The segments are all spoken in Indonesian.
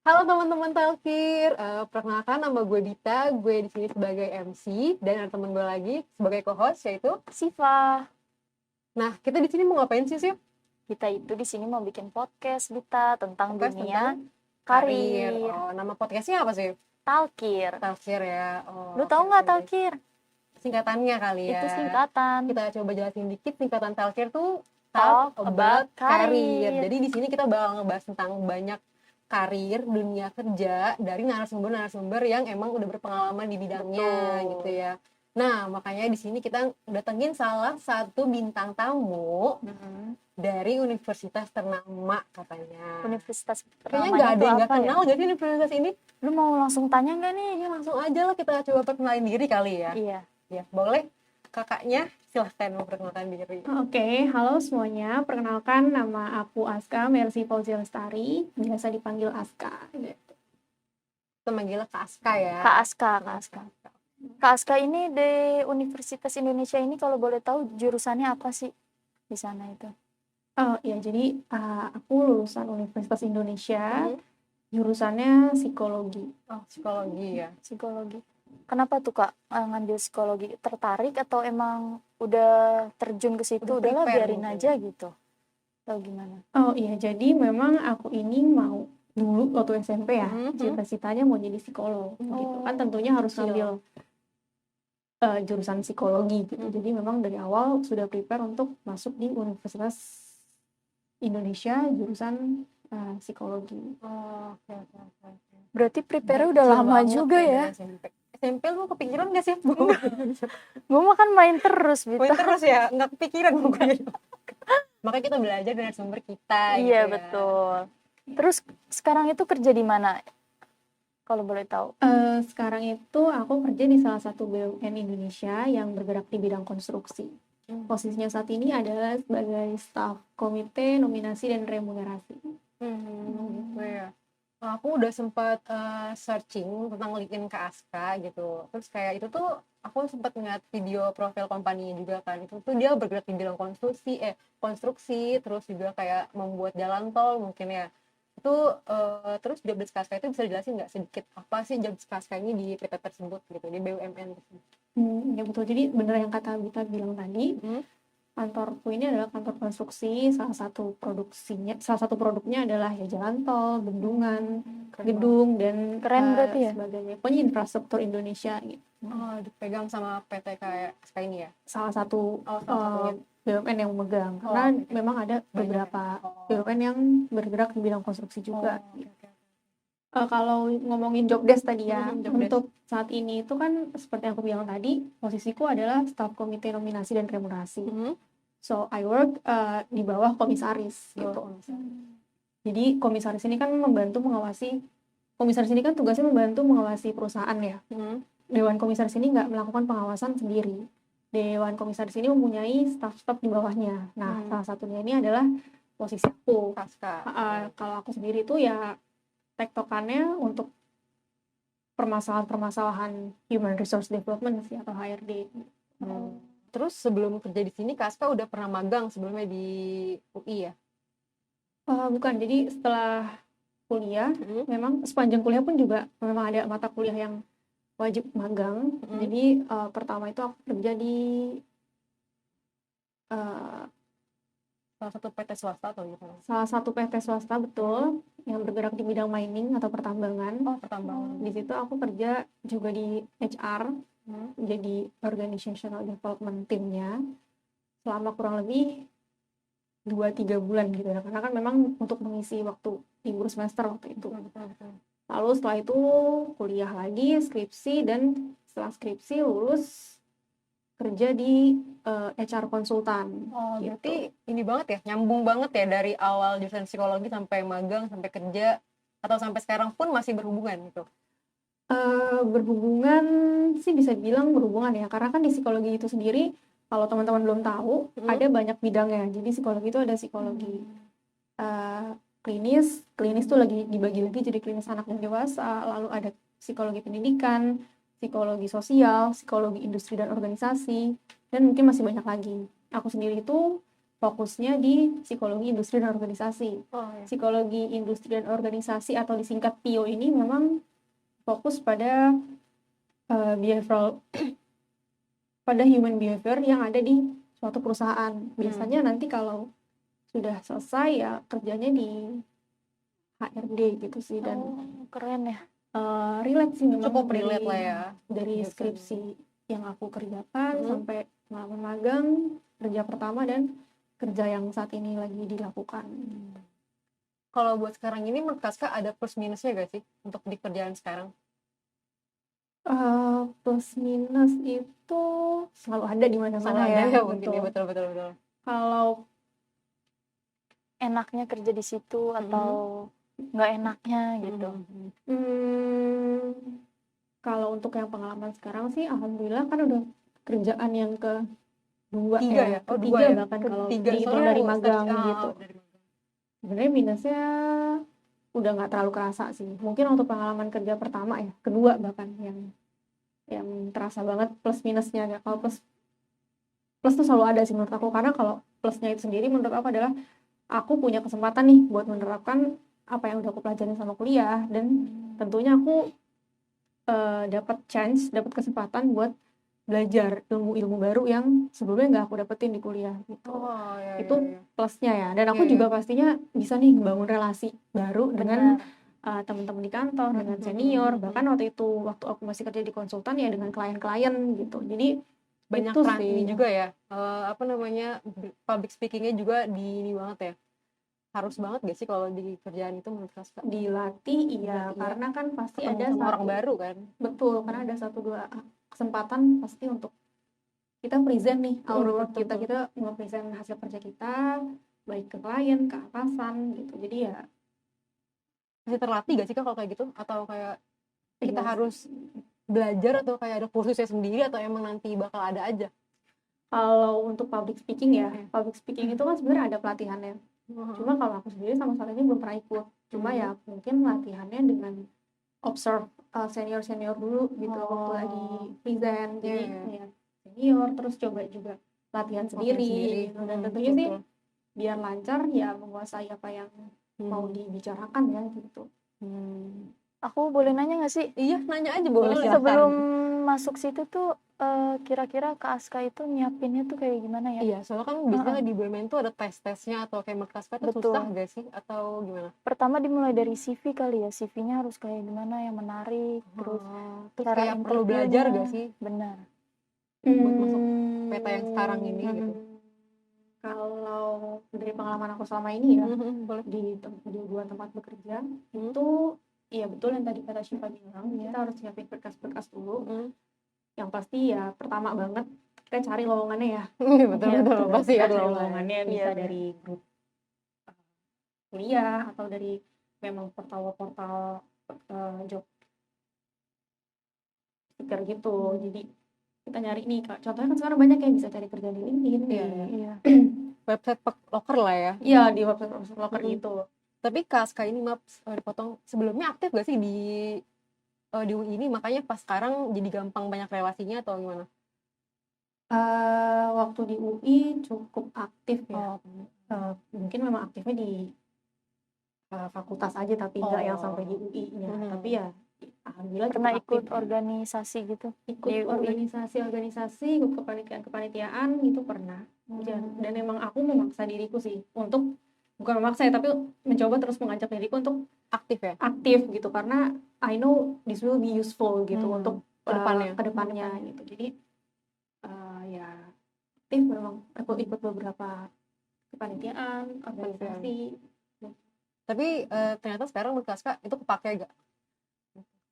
Halo teman-teman Talkir, perkenalkan nama gue Dita, gue di sini sebagai MC dan ada teman gue lagi sebagai co-host yaitu. Siva. Nah, kita di sini mau ngapain sih, Sif? Kita itu di sini mau bikin podcast Dita tentang Podcast dunia tentang karir. Oh, nama podcastnya apa sih? Talkir. Talkir ya. Oh, Lu oke, tahu nggak oke. Talkir? Singkatannya kali ya. Itu singkatan. Kita coba jelasin dikit singkatan Talkir tuh Talk Talk about About Career. Career. Jadi di sini kita bakal ngebahas tentang banyak karir, dunia kerja dari narasumber-narasumber yang emang udah berpengalaman di bidangnya. Betul. Gitu ya. Nah, makanya di sini kita datengin salah satu bintang tamu dari universitas ternama katanya. Universitas Kayaknya namanya nggak ada tuh yang nggak apa ya? kenal nggak sih universitas ini? Lu mau langsung tanya nggak nih? Ya langsung aja lah kita coba perkenalin diri kali ya. Iya. Ya, boleh kakaknya silahkan memperkenalkan diri. Oke, halo semuanya. Perkenalkan nama aku Aska Mercy Fauzia Lestari, biasa dipanggil Aska. Kita manggilnya Kak Aska ya. Kak Aska. Kak Aska ini di Universitas Indonesia ini kalau boleh tahu jurusannya apa sih di sana itu? Oh iya, jadi aku lulusan Universitas Indonesia, jurusannya psikologi. Oh, psikologi ya. Psikologi. Kenapa tuh Kak ngambil psikologi? Tertarik atau emang udah terjun ke situ? Udah Udahlah prepare biarin mungkin. aja gitu. Atau gimana? Oh iya, jadi memang aku ini mau dulu waktu SMP ya, Mhm. cita-citanya mau jadi psikolog gitu. Kan tentunya harus ngambil jurusan psikologi gitu. Jadi memang dari awal sudah prepare untuk masuk di Universitas Indonesia jurusan psikologi. Oh, oke. Berarti prepare Dari udah kecil lama banget juga dari ya. SMP. SMP lu kepikiran gak sih? Gue makan main terus Poin Bita. terus ya, nggak kepikiran gue. Makanya kita belajar dari sumber kita. Iya gitu ya. betul. Terus sekarang itu kerja di mana? Kalau boleh tahu. Sekarang itu aku kerja di salah satu BUMN Indonesia yang bergerak di bidang konstruksi. Posisinya saat ini adalah sebagai staf komite nominasi dan remunerasi. Gitu ya. Aku udah sempat searching tentang LinkedIn Kak Aska gitu. Terus kayak itu tuh aku sempat ngeliat video profil company-nya juga kan. Itu tuh dia bergerak di bidang konstruksi, terus juga kayak membuat jalan tol mungkin ya. Itu terus job desk Kak Aska itu bisa dijelasin nggak sedikit apa sih job desk Kak Aska ini di PT tersebut gitu, di BUMN tersebut? Ya betul, jadi benar yang kata Bita bilang tadi, kantorku ini adalah kantor konstruksi. Salah satu produknya adalah ya jalan tol, bendungan, gedung dan Keren berarti ya? sebagainya. Pokoknya infrastruktur Indonesia gitu. Oh, dipegang sama PT kayak Aska ini ya? Salah satu satunya. BUMN yang memegang, Oh, karena oke. memang ada Banyak ya? beberapa Oh. BUMN yang bergerak di bidang konstruksi juga. Oke. Kalau ngomongin job desk tadi ya, Job desk. untuk saat ini itu kan seperti yang aku bilang tadi, posisiku adalah staf komite nominasi dan remunerasi. So I work di bawah komisaris gitu. Jadi komisaris ini kan tugasnya membantu mengawasi perusahaan ya. Dewan komisaris ini nggak melakukan pengawasan sendiri. Dewan komisaris ini mempunyai staf-staf di bawahnya. Nah, salah satunya ini adalah posisi aku. Aska. Kalau aku sendiri tuh ya tektokannya untuk permasalahan human resource development sih, atau HRD. Terus sebelum kerja di sini Kak Aska udah pernah magang sebelumnya di UI ya? Bukan, jadi setelah kuliah, memang sepanjang kuliah pun juga memang ada mata kuliah yang wajib magang. Jadi pertama itu aku kerja di Salah satu PT swasta atau gitu? salah satu PT swasta, betul, yang bergerak di bidang mining atau pertambangan. Oh, pertambangan. Di situ aku kerja juga di HR, jadi organizational development timnya selama kurang lebih 2-3 bulan gitu ya, karena kan memang untuk mengisi waktu libur semester waktu itu. Lalu setelah itu kuliah lagi, skripsi, dan setelah skripsi lulus kerja di HR konsultan. Oh, gitu. berarti ini banget ya, nyambung banget ya dari awal jurusan psikologi sampai magang, sampai kerja, atau sampai sekarang pun masih berhubungan gitu? Berhubungan sih, bisa dibilang berhubungan ya, karena kan di psikologi itu sendiri, kalau teman-teman belum tahu, ada banyak bidangnya. Jadi psikologi itu ada psikologi klinis tuh lagi dibagi lagi jadi klinis anak dan dewasa, lalu ada psikologi pendidikan, psikologi sosial, psikologi industri dan organisasi, dan mungkin masih banyak lagi. Aku sendiri itu fokusnya di psikologi industri dan organisasi. Oh, ya. Psikologi industri dan organisasi atau disingkat PIO ini memang fokus pada behavioral pada human behavior yang ada di suatu perusahaan. Biasanya nanti kalau sudah selesai ya kerjanya di HRD gitu sih, dan Keren ya. relate sih memang Cukup relate lah ya. dari Gitu. skripsi yang aku kerjakan Hmm. sampai pengalaman magang, kerja pertama, dan kerja yang saat ini lagi dilakukan. Kalau buat sekarang ini menurut Kaska ada plus minusnya gak sih untuk di kerjaan sekarang? Plus minus itu selalu ada di mana-mana Selalu ada ya, ya mungkin betul. ya, betul. Kalau Enaknya kerja di situ atau nggak enaknya gitu. kalau untuk yang pengalaman sekarang sih, alhamdulillah kan udah kerjaan yang kedua Tiga ya? Oh, ketiga dua ya? bahkan kalau Ketiga, dihitung soalnya dari aku magang search- gitu. dari magang. Sebenarnya minusnya udah nggak terlalu kerasa sih. Mungkin untuk pengalaman kerja pertama ya, kedua bahkan yang terasa banget plus minusnya. Ya. Kalau plus tuh selalu ada sih menurut aku, karena kalau plusnya itu sendiri menurut aku adalah aku punya kesempatan nih buat menerapkan apa yang udah aku pelajarin sama kuliah, dan tentunya aku dapat kesempatan buat belajar ilmu-ilmu baru yang sebelumnya nggak aku dapetin di kuliah gitu. Oh, ya, Itu ya. plusnya ya, dan aku Iya, juga pastinya bisa nih membangun relasi baru dengan Benar. teman-teman di kantor, dengan senior, bahkan waktu aku masih kerja di konsultan ya dengan klien-klien gitu. Jadi Banyak itu peran sih ini juga ya, apa namanya, public speakingnya juga di ini banget ya. Harus banget gak sih kalau di kerjaan itu menurut Kaska? dilatih iya, Dilatih, ya. karena kan pasti Ketemu ada sama orang baru kan? betul, karena ada 1-2 kesempatan pasti untuk kita present nih our work kita nge-present hasil kerja kita baik ke klien, ke atasan gitu. Jadi ya Masih terlatih gak sih Kak kalau kayak gitu? Atau kayak kita iya, harus belajar atau kayak ada kursusnya sendiri atau emang nanti bakal ada aja? kalau untuk public speaking ya, public speaking itu kan sebenarnya ada pelatihannya. Cuma kalau aku sendiri sama sekali belum pernah ikut. Cuma ya mungkin latihannya dengan observe senior dulu gitu waktu lagi present. Jadi ya senior, terus coba juga latihan sendiri gitu. Dan tentunya sih biar lancar ya menguasai apa yang mau dibicarakan ya gitu. Aku boleh nanya nggak sih? Iya, nanya aja boleh. Sebelum masuk situ tuh kira-kira Kak Aska itu nyiapinnya tuh kayak gimana ya? Iya, soalnya kan biasanya di BUMN tuh ada tes-tesnya atau kayak menurut Kaska tuh susah gak sih? Atau gimana? Pertama dimulai dari CV kali ya, CV-nya harus kayak gimana yang menarik, terus Terus cara kayak perlu belajar gak sih? Benar. Buat masuk peta yang sekarang ini gitu. Kalau dari pengalaman aku selama ini ya, Boleh. di 2 tempat bekerja itu iya betul yang tadi kata Syifa bilang, kita harus siapin berkas-berkas dulu. Yang pasti ya pertama banget kita cari lowongannya ya. Betul pasti Kita ada cari lowongan. lowongannya bisa dari grup kuliah atau dari memang portal-portal job seeker gitu. Jadi kita nyari nih, contohnya kan sekarang banyak yang bisa cari kerja di LinkedIn, Iya. Website loker lah ya. Iya, di website loker gitu. Tapi Kaska ini maaf dipotong, sebelumnya aktif gak sih di UI ini, makanya pas sekarang jadi gampang banyak relasinya atau gimana? Waktu di UI cukup aktif ya. Mungkin memang aktifnya di fakultas aja tapi nggak yang sampai di UI-nya. Tapi ya alhamdulillah Pernah cukup ikut aktif, organisasi gitu? ikut di UI? organisasi, ikut kepanitiaan itu pernah. Dan emang aku memaksa diriku sih untuk, bukan memaksa ya, tapi mencoba terus mengajak diriku untuk aktif gitu, karena I know this will be useful gitu untuk kedepannya gitu. Jadi ya aktif memang, aku ikut beberapa kepanitiaan, organisasi. Tapi ternyata sekarang menurut Kaska itu kepake gak?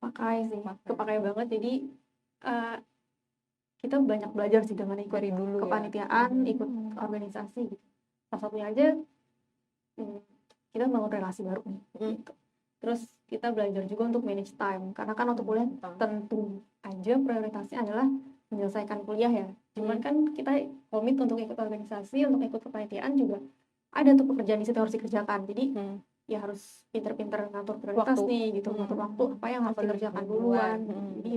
Pakai sih, kepakai banget. Jadi kita banyak belajar sih dengan ikut kepanitiaan, ikut organisasi gitu. Salah satunya aja kita bangun relasi baru nih gitu. Terus kita belajar juga untuk manage time, karena kan untuk kuliah tentu aja prioritasnya adalah menyelesaikan kuliah ya. Cuman kan kita komit untuk ikut organisasi, untuk ikut kepanitiaan juga ada tuh pekerjaan di situ harus dikerjakan. Jadi ya harus pinter-pinter ngatur prioritas nih gitu, ngatur waktu apa yang harus dikerjakan duluan. Jadi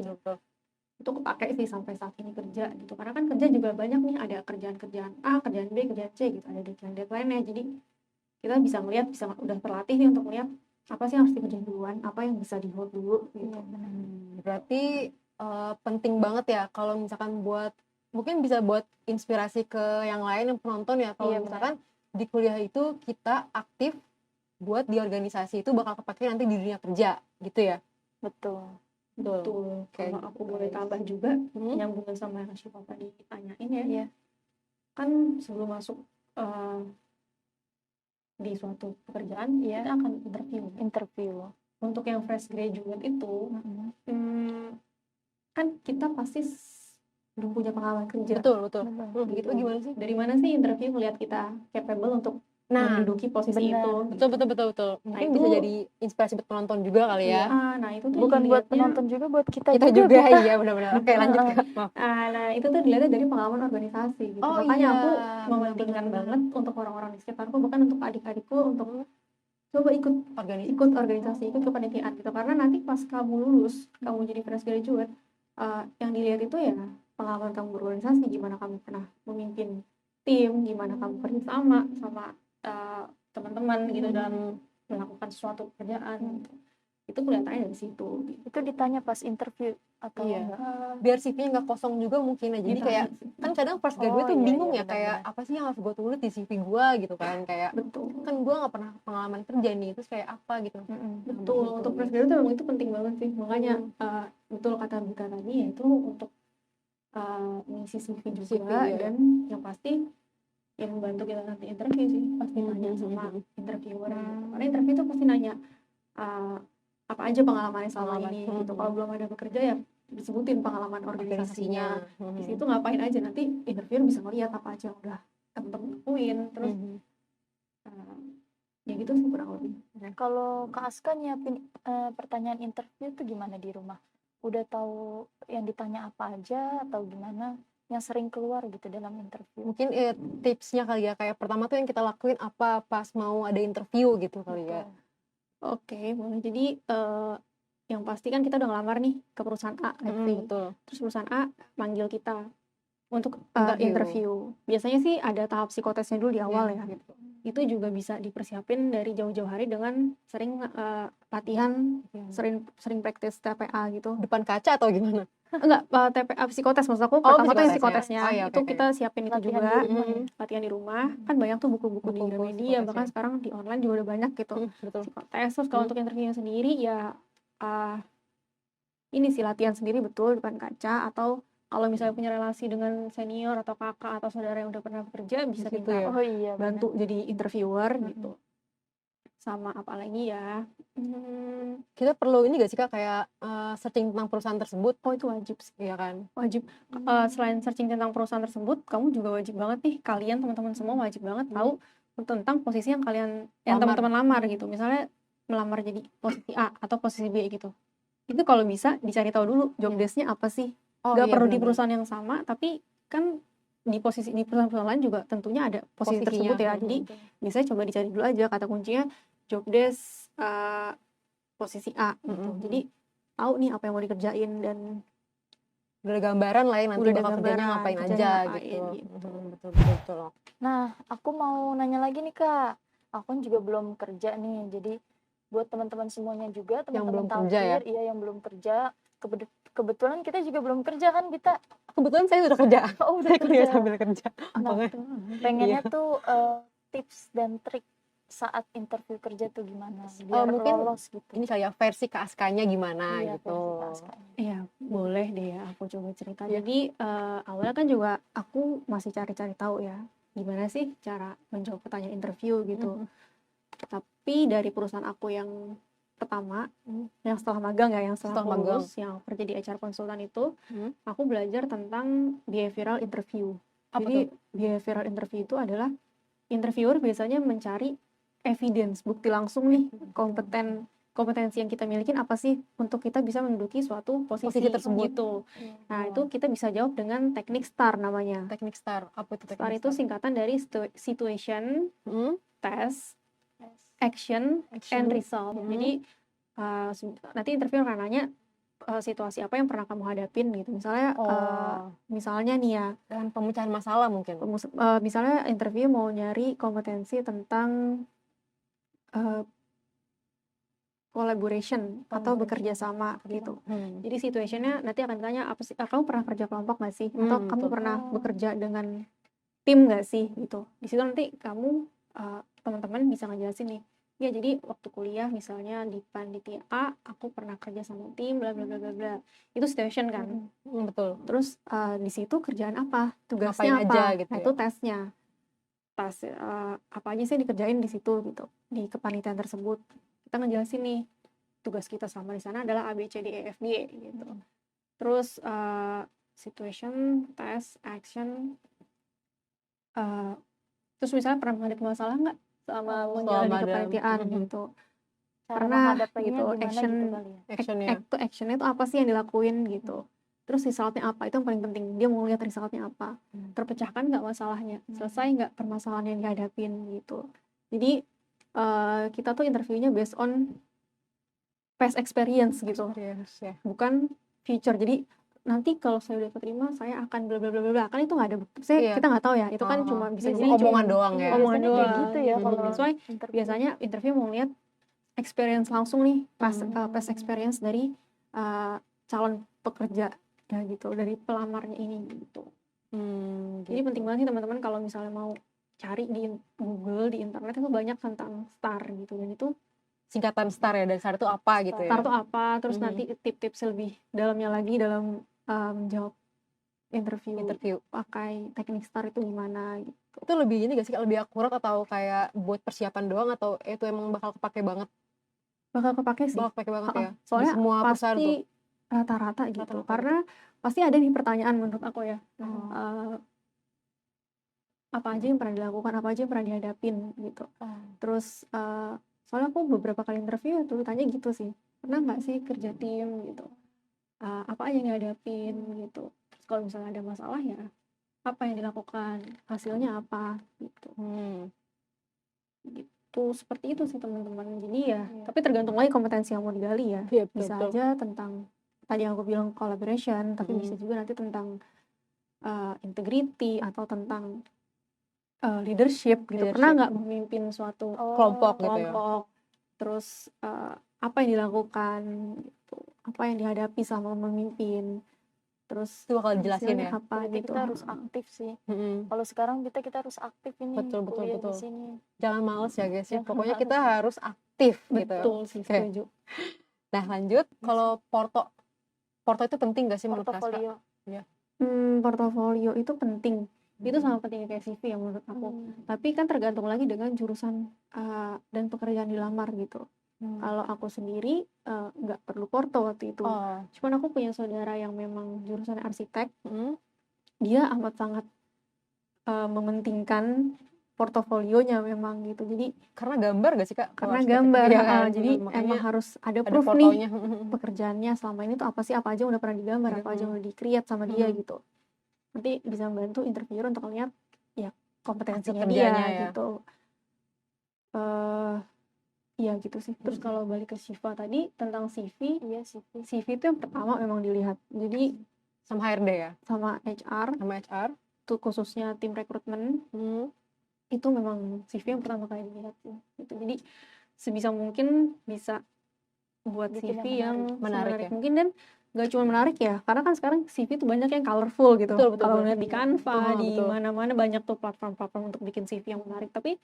itu kepake sih sampai saat ini kerja gitu, karena kan kerja juga banyak nih, ada kerjaan A, kerjaan B, kerjaan C gitu, ada deadline-nya, jadi kita bisa ngeliat, bisa udah terlatih nih untuk ngeliat apa sih yang harus dikerjain duluan, apa yang bisa di hold dulu gitu. Iya benar. Berarti penting banget ya kalau misalkan buat mungkin bisa buat inspirasi ke yang lain yang penonton ya, kalau Iya, benar. misalkan di kuliah itu kita aktif buat di organisasi itu bakal kepake nanti di dunia kerja gitu ya. Betul. Betul. Kayak Kalau aku boleh tambah juga, nyambungin sama yang Syifa tadi tanyain ya, Iya. kan sebelum masuk di suatu pekerjaan, Iya. kita akan interview. Interview. Untuk yang fresh graduate itu, kan kita pasti belum punya pengalaman kerja. Betul. Betul. Begitu gimana sih? Dari mana sih interview melihat kita capable untuk menduduki posisi benar. itu? Betul. Mungkin itu- bisa jadi inspirasi buat penonton juga kali ya. Nah itu tuh Bukan buat dilihatnya- penonton juga, buat kita Kita juga Kak. iya benar-benar. Oke, lanjut Kak. Maaf. Nah itu tuh dilihatnya dari pengalaman organisasi gitu. Oh, Makanya iya, aku mementingkan benar-benar. banget untuk orang-orang di sekitarku, bahkan untuk adik-adikku, untuk coba ikut organisasi, ikut kepanitiaan gitu. Karena nanti pas kamu lulus, kamu jadi fresh graduate, yang dilihat itu ya pengalaman kamu berorganisasi, gimana kamu pernah memimpin tim, gimana kamu kerja sama teman-teman gitu dalam melakukan suatu pekerjaan gitu. Itu kelihatannya dari situ gitu. Itu ditanya pas interview atau Iya. enggak? Biar CV-nya nggak kosong juga mungkin ya. Jadi kayak kan kadang first graduate tuh iya, bingung iya, ya, kayak apa sih yang harus gue tulis di CV gue gitu kan, kayak Betul. kan gue nggak pernah pengalaman kerja nih, terus kayak apa gitu. Betul, untuk fresh graduate memang itu penting banget sih. Makanya betul kata Bika tadi, yaitu untuk mengisi CV juga, iya. dan yang pasti yang membantu kita nanti interview sih, pasti tanya sama interviewer gitu. Karena interview itu pasti nanya apa aja pengalamannya selama ini gitu. Kalau belum ada bekerja ya disebutin pengalaman organisasinya. Di situ ngapain aja, nanti interviewer bisa ngeliat apa aja yang udah temen-temen lakuin. Terus ya gitu sih kurang lebih. Kalau Kak Aska nyiapin pertanyaan interview tuh gimana di rumah? Udah tahu yang ditanya apa aja atau gimana? Yang sering keluar gitu dalam interview? Mungkin tipsnya kali ya, kayak pertama tuh yang kita lakuin apa pas mau ada interview gitu kali ya. Oke, boleh. Jadi yang pasti kan kita udah ngelamar nih ke perusahaan A, Betul. terus perusahaan A manggil kita untuk Interview. interview. Biasanya sih ada tahap psikotesnya dulu di awal ya. Gitu. Itu juga bisa dipersiapin dari jauh-jauh hari dengan sering latihan, sering praktis TPA gitu. Depan kaca atau gimana? Enggak, TPA psikotes maksud aku. Pertama tuh yang psikotesnya. Oh, iya, itu oke. kita siapin itu Latihan juga. di rumah ya? Latihan di rumah. Kan banyak tuh buku-buku di Buku-buku Gramedia, psikotes, bahkan ya. sekarang di online juga udah banyak gitu. Betul. Psikotes. Terus kalau untuk interviewnya sendiri ya ini sih latihan sendiri betul depan kaca, atau kalau misalnya punya relasi dengan senior atau kakak atau saudara yang udah pernah bekerja, bisa Di situ kita ya? Oh iya, bantu jadi interviewer gitu. Sama apa lagi ya, Kita perlu ini gak sih Kak, kayak searching tentang perusahaan tersebut? oh itu wajib sih, Iya kan? wajib. Selain searching tentang perusahaan tersebut, kamu juga wajib banget nih, kalian teman-teman semua wajib banget tahu tentang posisi yang kalian yang Lamar. teman-teman lamar gitu. Misalnya melamar jadi posisi A atau posisi B gitu. Itu kalau bisa dicari tahu dulu job desk-nya apa sih. Gak perlu di perusahaan yang sama, tapi kan di perusahaan-perusahaan lain juga tentunya ada posisi tersebut ya. Jadi biasanya coba dicari dulu aja kata kuncinya job desk posisi A gitu. Jadi tahu nih apa yang mau dikerjain, dan udah ada gambaran lah ya nanti udah ada bakal kerjanya gambaran, ngapain kerjanya aja ngapain gitu. Betul. Nah, aku mau nanya lagi nih Kak. Aku kan juga belum kerja nih, jadi buat teman-teman semuanya juga, teman-teman belum kerja ya? Tafsir, iya yang belum kerja. Kebetulan kita juga belum kerja kan, Bita? Kebetulan saya udah kerja. Oh, udah Saya kuliah kerja. sambil kerja. Nah, Makanya. pengennya tuh tips dan trik saat interview kerja tuh gimana biar mungkin lolos gitu. Ini kayak versi Kak Askanya gimana Iya, gitu. versi Kak Aska. Iya, boleh deh ya aku coba cerita. Iya. Jadi awalnya kan juga aku masih cari-cari tahu ya, gimana sih cara menjawab pertanyaan interview gitu. Tapi dari perusahaan aku yang pertama, yang setelah magang ya, yang setelah aku lulus, yang kerja di HR konsultan itu, aku belajar tentang behavioral interview. Jadi behavioral interview itu adalah interviewer biasanya mencari evidence, bukti langsung nih, kompetensi yang kita milikin apa sih untuk kita bisa menduduki suatu posisi tersebut gitu. Nah, itu kita bisa jawab dengan teknik STAR namanya. Teknik STAR, apa itu teknik STAR? Itu singkatan dari situation, task, action, and result. Jadi nanti interviewer akan nanya situasi apa yang pernah kamu hadapin gitu. Misalnya misalnya nih ya, dan pemecahan masalah mungkin. Misalnya interview mau nyari kompetensi tentang collaboration atau bekerja sama gitu. Jadi situationnya nanti akan ditanya apa sih, kamu pernah kerja kelompok nggak sih, atau kamu betul. pernah bekerja dengan tim nggak sih gitu. Di situ nanti kamu teman-teman bisa ngejelasin nih, ya jadi waktu kuliah misalnya di panitia A aku pernah kerja sama tim bla bla bla bla bla. Itu situation kan. Betul. Terus di situ kerjaan apa, Ngapain tugasnya aja apa, gitu nah ya. itu tesnya. Apa aja sih dikerjain di situ gitu, di kepanitiaan tersebut. Kita ngejelasin nih, tugas kita selama di sana adalah A B C D E F G gitu. Terus situation, test, action. Terus misalnya pernah menghadapi masalah nggak selama menjalani kepanitiaan gitu. Cara Pernah menghadapinya gitu, gimana action, gitu kali ya. Actionnya. actionnya itu apa sih yang dilakuin gitu. Terus resultnya apa, itu yang paling penting. Dia mau lihat resultnya apa. Terpecahkan nggak masalahnya, selesai nggak permasalahan yang dihadapin gitu. Jadi kita tuh interviewnya based on past experience gitu, Yes, ya. bukan future. Jadi nanti kalau saya udah keterima saya akan bla bla bla bla bla, kan itu nggak ada bukti. Iya. Kita nggak tahu ya, itu kan cuma bisa jadi omongan cuma doang ya. omongan Biasanya kayak doang gitu ya kalau That's why interview. biasanya interview mau lihat experience langsung nih, past experience dari calon pekerja ya gitu, dari pelamarnya ini gitu. Jadi penting banget sih teman-teman kalau misalnya mau cari di Google, di internet itu banyak tentang STAR gitu, dan itu Singkatan STAR ya, dan STAR itu apa gitu ya. STAR itu apa, terus nanti tips-tips lebih dalamnya lagi dalam menjawab interview pakai teknik STAR itu gimana gitu. Itu lebih ini gak sih, lebih akurat atau kayak buat persiapan doang, atau itu emang bakal kepake banget? Bakal kepake sih. Bakal kepake banget ya. Soalnya di semua perusahaan pasti tuh. rata-rata gitu. Rata-rata Karena pasti ada nih pertanyaan menurut aku ya. Apa aja yang pernah dilakukan, apa aja yang pernah dihadapin gitu. Terus soalnya aku beberapa kali interview tuh tanya gitu sih, pernah nggak sih kerja tim gitu, apa aja yang dihadapin gitu. Terus kalau misalnya ada masalah ya apa yang dilakukan, hasilnya apa gitu. Gitu, seperti itu sih teman-teman. Jadi ya tapi tergantung lagi kompetensi yang mau digali ya. Iya, Bisa betul. aja tentang tadi yang aku bilang collaboration, tapi bisa juga nanti tentang integrity atau tentang leadership gitu. Pernah nggak memimpin suatu kelompok gitu ya. Terus apa yang dilakukan gitu, apa yang dihadapi sama memimpin, terus Itu bakal dijelasin ya. apa Berarti gitu. kita harus aktif sih. Kalau sekarang kita harus aktif ini. Betul. Kuliah di sini. Jangan males ya guys ya. Jangan Pokoknya males. kita harus aktif gitu. Betul sih, setuju. Nah lanjut, kalau porto itu penting gak sih menurut Kaska? Portofolio. Portofolio itu penting. Itu sama pentingnya kayak CV ya menurut aku. Tapi kan tergantung lagi dengan jurusan dan pekerjaan dilamar gitu. Kalau aku sendiri nggak perlu porto waktu itu. Cuman aku punya saudara yang memang jurusan arsitek. Dia amat sangat mementingkan portofolionya memang gitu. Jadi karena gambar gak sih Kak? Karena gambar, kan? jadi emang harus ada proof nih pekerjaannya selama ini tuh apa sih, apa aja udah pernah digambar, apa aja udah di-create sama dia gitu. Nanti bisa membantu interviewer untuk lihat ya kompetensinya dia gitu. Iya gitu sih. Terus kalau balik ke Syifa tadi tentang CV, CV itu yang pertama memang dilihat. Jadi sama HRD ya? Sama HR. Tuh khususnya tim rekrutmen. Itu memang CV yang pertama kali dilihat sih. Gitu. Jadi sebisa mungkin bisa buat bikin CV yang menarik ya? mungkin, dan gak cuma menarik ya, karena kan sekarang CV itu banyak yang colorful gitu. Kalau lihat di Canva, di mana-mana banyak tuh platform-platform untuk bikin CV yang menarik. Tapi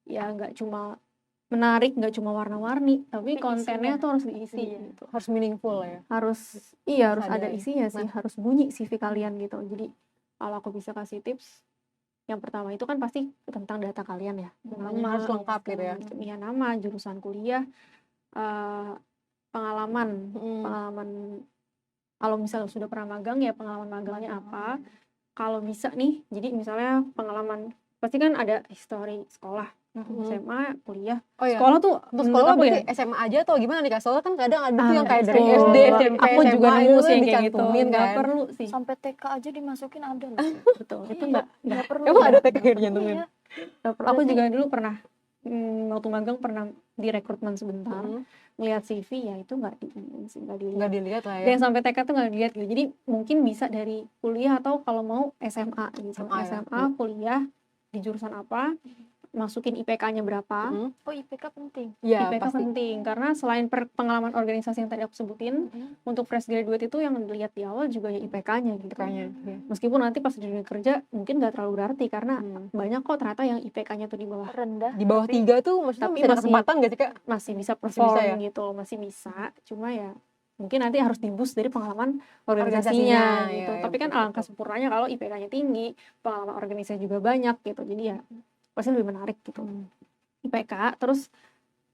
ya nggak cuma menarik, nggak cuma warna-warni, tapi kontennya tuh harus diisi gitu. Harus meaningful ya? Harus ada isinya sih, harus bunyi CV kalian gitu. Jadi kalau aku bisa kasih tips, yang pertama itu kan pasti tentang data kalian ya, nama, harus lengkap gitu ya. Iya, nama, jurusan kuliah, pengalaman. Kalau misalnya sudah pernah magang ya pengalaman magangnya apa. Kalau bisa nih, jadi misalnya pengalaman pasti kan ada histori sekolah, SMA, kuliah. Sekolah tuh untuk sekolah berarti ya? SMA aja atau gimana nih Kak? Soalnya kan kadang ada tuh yang kayak dari SD, SMP, aku SMA juga nemu sih kayak gitu. Nggak perlu sih. Sampai TK aja dimasukin ada loh. Betul. Itu nggak perlu. Emang ada TK yang dicantumin? Aku juga dulu pernah waktu magang pernah di rekrutmen sebentar, ngelihat CV ya itu nggak nggak dilihat. dilihat lah Dan ya. yang sampai TK tuh nggak dilihat gitu. Jadi mungkin bisa dari kuliah atau kalau mau SMA gitu. SMA ya. SMA, kuliah di jurusan apa, masukin IPK-nya berapa. Oh, IPK penting. Ya IPK pasti. penting karena selain pengalaman organisasi yang tadi aku sebutin, untuk fresh graduate itu yang dilihat di awal juga ya IPK-nya gitu. IPK-nya, ya. Meskipun nanti pas di dunia kerja mungkin nggak terlalu berarti karena banyak kok ternyata yang IPK-nya tuh di bawah Rendah. Di bawah tapi 3 tuh maksudnya tapi masih ada masih- kesempatan nggak sih Kak? masih bisa Masih bisa perform ya? gitu, masih bisa. Cuma ya mungkin nanti harus di-boost dari pengalaman Organisasinya, organisasinya gitu. ya, Tapi kan betul, alangkah sempurnanya kalau IPK-nya tinggi, pengalaman organisasi juga banyak gitu. Jadi ya pasti lebih menarik gitu. IPK, terus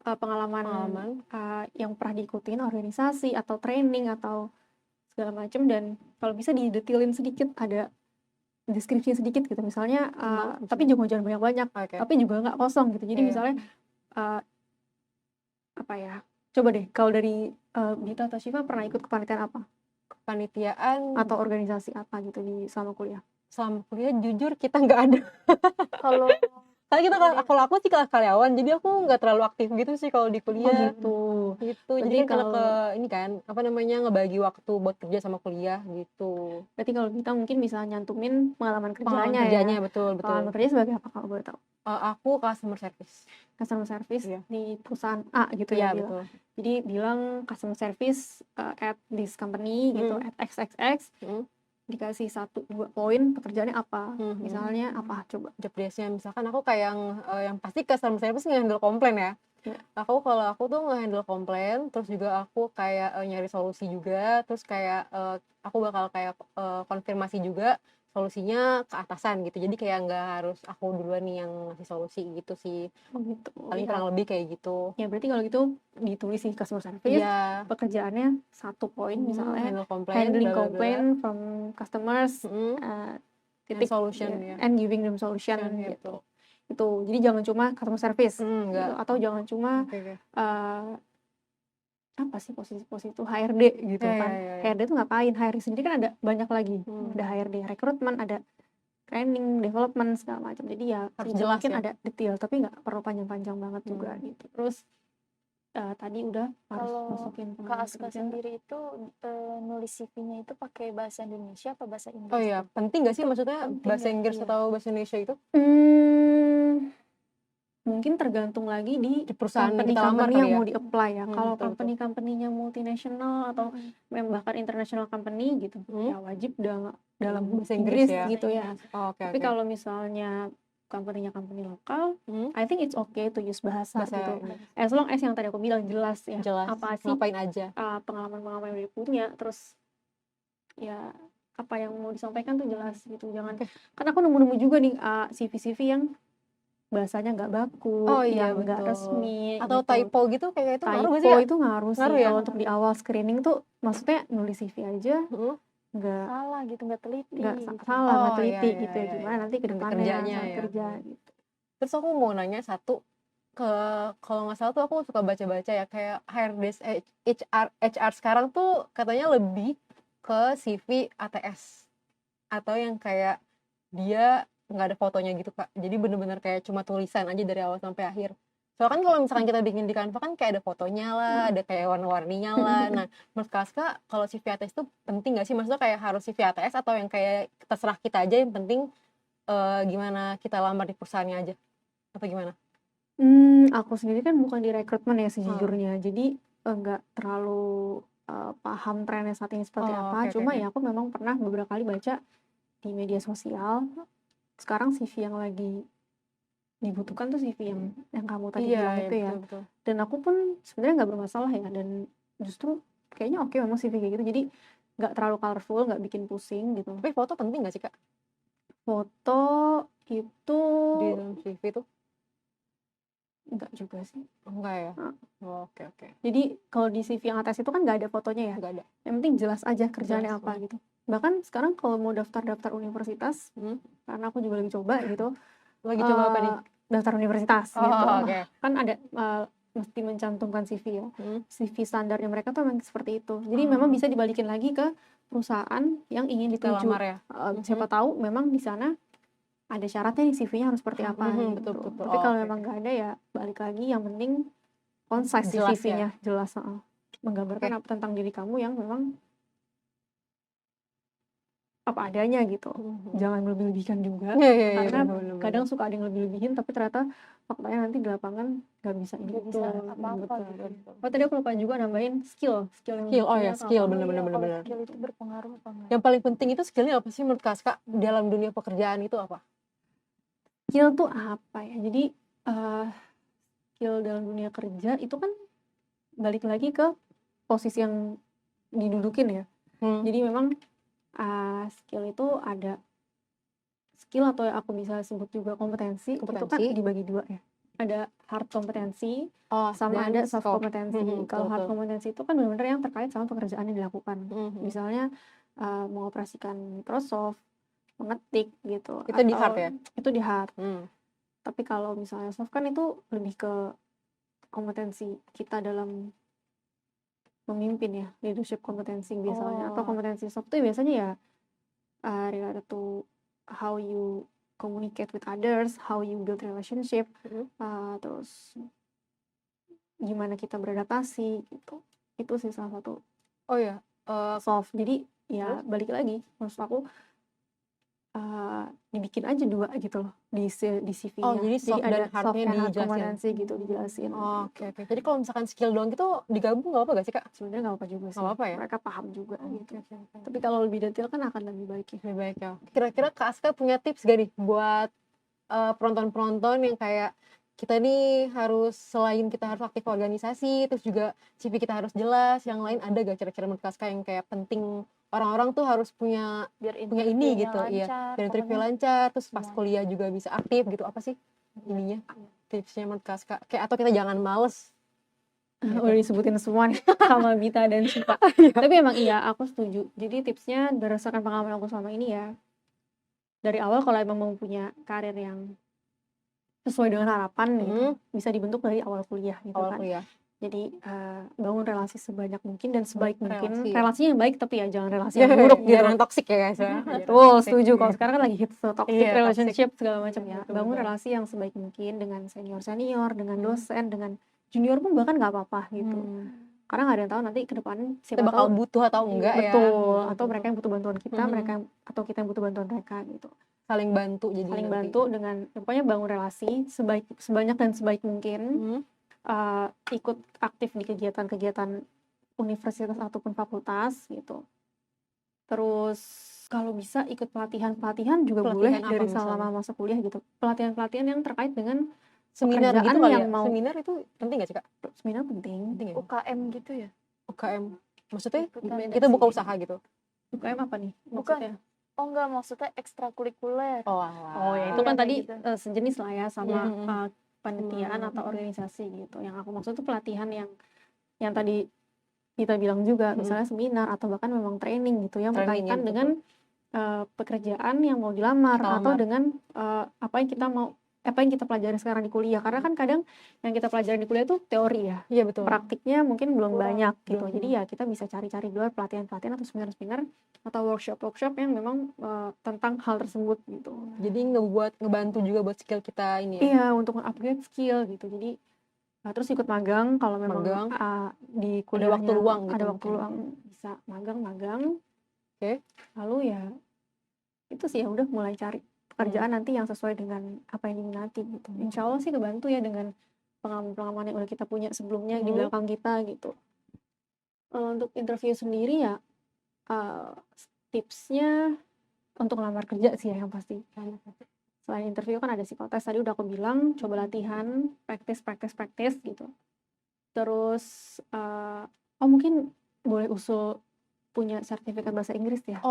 pengalaman yang pernah diikutin organisasi atau training atau segala macam, dan kalau bisa didetilin sedikit, ada deskripsi sedikit gitu misalnya, tapi jangan banyak-banyak, tapi juga nggak kosong gitu. Jadi misalnya apa ya, coba deh kalau dari Bita atau Syifa pernah ikut kepanitiaan apa Kepanitiaan atau organisasi apa gitu di selama kuliah? selama kuliah jujur kita nggak ada. kalau Karena kita kalau aku sih karyawan, jadi aku nggak terlalu aktif gitu sih kalau di Oh kuliah. gitu. Gitu. Berarti Jadi kan karena kalau- ini kan apa namanya ngebagi waktu buat kerja sama kuliah gitu. Berarti kalau Bita mungkin bisa nyantumin pengalaman Pengalaman kerjanya kerjanya ya. betul. Pengalaman kerja sebagai apa kalau boleh tahu? Aku customer service. Customer service Iya. di perusahaan A gitu Iya ya bilang. betul. Jadi bilang customer service at this company gitu, at XXX, dikasih 1-2 poin pekerjaannya apa, misalnya apa coba? Job desk-nya misalkan aku kayak yang pasti customer service nge-handle komplain ya. Kalau aku tuh nge-handle komplain, terus juga aku kayak nyari solusi juga, terus kayak aku bakal kayak konfirmasi juga solusinya ke atasan gitu. Jadi kayak nggak harus aku duluan nih yang ngasih solusi gitu sih. Oh gitu. Paling kurang lebih kayak gitu. Ya berarti kalau gitu ditulis di customer service, Iya. pekerjaannya 1 poin misalnya bla, handling bla, bla. complaint from customers, And solution, ya. and giving them solution Ya, gitu. Itu jadi jangan cuma customer service gitu. Atau jangan cuma apa sih posisi itu HRD gitu kan. HRD itu ngapain? HRD sendiri kan ada banyak lagi. Ada HRD rekrutmen, ada training, development segala macam. Jadi ya harus jelas jelas mungkin ya. ada detail tapi nggak perlu panjang-panjang banget juga gitu. Terus tadi udah harus kalau masukin Kak pengalaman Aska kerja. sendiri itu nulis CV-nya itu pakai bahasa Indonesia apa bahasa Inggris? Oh iya, penting nggak sih Itu maksudnya penting bahasa ya? Inggris Iya. atau bahasa Indonesia itu? Mungkin tergantung lagi di perusahaan yang kita lamar company kali yang ya. mau di-apply ya. Kalau Betul. company-company-nya multinasional atau bahkan international company gitu, ya wajib dalam bahasa Inggris ya. gitu ya. Oke. Tapi kalau misalnya company-nya company lokal, I think it's okay to use bahasa gitu. As long as yang tadi aku bilang jelas ya. Jelas. Apa sih Ngapain aja. pengalaman-pengalaman yang dia punya, terus ya apa yang mau disampaikan tuh jelas gitu. Jangan kan aku nemu-nemu juga nih CV-CV yang bahasanya nggak baku, yang nggak resmi atau gitu. typo gitu kayak itu ngaruh nggak sih? Typo itu ngaruh sih. Ya? Kalau untuk di awal screening tuh maksudnya nulis CV aja nggak salah gitu, nggak teliti nggak gitu. salah, nggak teliti iya, gitu ya. Gimana nanti ke depannya kerjanya saat ya. kerja gitu. Terus aku mau nanya satu, kalau nggak salah tuh aku suka baca-baca ya kayak HR sekarang tuh katanya lebih ke CV ATS atau yang kayak dia nggak ada fotonya gitu Kak, jadi bener-bener kayak cuma tulisan aja dari awal sampai akhir. Soalnya kan kalau misalkan kita bikin di Canva kan kayak ada fotonya lah, ada kayak warna-warninya lah. Nah, menurut Kak, kalau CV ATS itu penting nggak sih? Maksudnya kayak harus CV ATS atau yang kayak terserah kita aja, yang penting gimana kita lamar di perusahaannya aja? Atau gimana? Aku sendiri kan bukan di rekrutmen ya sejujurnya, jadi nggak terlalu paham trennya saat ini seperti apa. Cuma ya aku memang pernah beberapa kali baca di media sosial. Sekarang CV yang lagi dibutuhkan tuh CV yang kamu tadi bilang itu ya. Betul. Dan aku pun sebenarnya nggak bermasalah ya, dan justru kayaknya oke memang CV kayak gitu. Jadi nggak terlalu colorful, nggak bikin pusing gitu. Tapi foto penting nggak sih Kak? Foto itu di dalam CV itu? Enggak juga sih. Enggak ya? Oke. Jadi kalau di CV yang atas itu kan nggak ada fotonya ya? Nggak ada. Yang penting jelas aja kerjaannya apa gitu. Bahkan sekarang kalau mau daftar universitas, karena aku juga lagi coba gitu. Lagi coba apa nih? Daftar universitas gitu. Okay. Kan ada mesti mencantumkan CV ya. CV standarnya mereka tuh memang seperti itu. Jadi memang bisa dibalikin lagi ke perusahaan yang ingin dituju. Ya? Siapa tahu memang di sana ada syaratnya nih CV-nya harus seperti apa gitu. Betul. Tapi kalau memang nggak ada ya balik lagi, yang penting concise sih Jelas ya. CV-nya, jelas, menggambarkan apa tentang diri kamu yang memang apa adanya gitu. Jangan melebih-lebihkan juga, Iya, iya, iya, karena bener. kadang suka ada yang lebih-lebihin tapi ternyata faktanya nanti di lapangan nggak bisa ini. Nggak bisa Betul, apa-apa betul, gitu. betul. Oh tadi aku lupa juga nambahin skill yang Skill, oh punya ya, atau skill, apa. bener, Iya, kalau bener. skill itu berpengaruh apa enggak? Yang paling penting itu skillnya apa sih menurut Kaska dalam dunia pekerjaan itu apa? Skill tuh apa ya? Jadi skill dalam dunia kerja itu kan balik lagi ke posisi yang didudukin ya. Jadi memang skill itu ada skill atau yang aku bisa sebut juga kompetensi. Itu kan Kompetensi. dibagi dua ya. Ada hard kompetensi Oh, sama dan ada soft kompetensi. Kalau hard betul. kompetensi itu kan benar-benar yang terkait sama pekerjaan yang dilakukan. Mhm. Misalnya mengoperasikan Microsoft, mengetik gitu. Itu di hard Atau ya? itu di hard. Hmm. Tapi kalau misalnya soft kan itu lebih ke kompetensi kita dalam memimpin ya, leadership kompetensi biasanya. Atau Oh. kompetensi soft itu biasanya ya related to how you communicate with others, how you build relationship, terus gimana kita beradaptasi gitu. Itu sih salah satu Oh ya, soft. Jadi ya balik lagi, maksud aku dibikin aja dua gitu loh di CV-nya. oh jadi soft dan ada soft hardnya and hard dijelasin. kompetensi gitu dijelasin. Oh, oke. Jadi kalau misalkan skill doang gitu digabung nggak apa gak sih Kak? Sebenarnya nggak apa juga sih. Nggak apa-apa ya? Mereka paham juga gitu. Oke. Tapi kalau lebih detail kan akan lebih baik ya. Lebih baik ya. Kira-kira Kak Aska punya tips gak nih buat penonton-penonton yang kayak kita nih harus selain kita harus aktif organisasi, terus juga CV kita harus jelas, yang lain ada gak kira-kira menurut Kak Aska yang kayak penting orang-orang tuh harus punya Biar ini interviewnya gitu, iya. lancar, Biar interview pokoknya lancar, terus pas semuanya. kuliah juga bisa aktif gitu. Apa sih ininya? Tipsnya menurut Kak Aska? Kayak atau kita jangan males. Udah disebutin semua nih sama Bita dan Syifa. Tapi emang iya, aku setuju. Jadi tipsnya berdasarkan pengalaman aku selama ini ya, dari awal kalau emang mau punya karir yang sesuai dengan harapan gitu, bisa dibentuk dari awal kuliah gitu Awal kan. kuliah. Jadi bangun relasi sebanyak mungkin dan sebaik mungkin. Relasi ya. Relasinya yang baik tapi ya jangan relasi yang buruk gitu. Jangan toksik ya guys ya. Betul, setuju. Kalau sekarang kan lagi hits tuh toxic Iya, relationship segala macam ya. Betul, Bangun betul. relasi yang sebaik mungkin dengan senior-senior, dengan dosen, dengan junior pun bahkan nggak apa-apa gitu. Karena nggak ada yang tahu nanti ke depan Kita siapa bakal tahu butuh atau enggak ya. betul, atau mereka yang butuh bantuan kita, mereka atau kita yang butuh bantuan mereka gitu. Saling bantu jadi Saling nanti. bantu dengan pokoknya bangun relasi sebanyak dan sebaik mungkin. Ikut aktif di kegiatan-kegiatan universitas ataupun fakultas gitu. Terus kalau bisa ikut pelatihan-pelatihan juga boleh Pelatihan apa dari misalnya? selama masa kuliah gitu. Pelatihan-pelatihan yang terkait dengan Seminar pekerjaan gitu kali yang ya. mau Seminar itu penting gak sih Kak? seminar penting. Penting ya? UKM gitu ya? UKM. Maksudnya Ikutan kita buka sih. usaha gitu. UKM apa nih Bukan. maksudnya? Oh enggak, maksudnya ekstrakurikuler. Oh ya itu Iya, kan kayak tadi gitu. sejenis lah ya sama panitiaan atau Hmm. organisasi gitu. Yang aku maksud tuh pelatihan yang tadi kita bilang juga, misalnya seminar atau bahkan memang training gitu yang Training, berkaitan ya, dengan pekerjaan yang mau dilamar Kita atau lamar. dengan apa yang kita pelajari sekarang di kuliah. Karena kan kadang yang kita pelajari di kuliah tuh teori ya. Iya betul. Praktiknya mungkin belum Kurang. banyak gitu. Belum. Jadi ya kita bisa cari-cari dulu pelatihan-pelatihan atau seminar-seminar atau workshop-workshop yang memang tentang hal tersebut gitu. Jadi ngebantu juga buat skill kita ini ya. Iya, untuk upgrade skill gitu. Jadi terus ikut magang kalau memang Magang. di Ada kuliahnya waktu luang gitu ada waktu mungkin. luang bisa magang. Oke. Lalu ya itu sih ya udah mulai cari pekerjaan nanti yang sesuai dengan apa yang diminati gitu. Insya Allah sih kebantu ya dengan pengalaman-pengalaman yang udah kita punya sebelumnya di belakang kita gitu. Untuk interview sendiri ya tipsnya untuk lamar kerja sih ya yang pasti. Selain interview kan ada psikotes tadi udah aku bilang, coba latihan, practice gitu. Terus mungkin boleh usul punya sertifikat bahasa Inggris ya.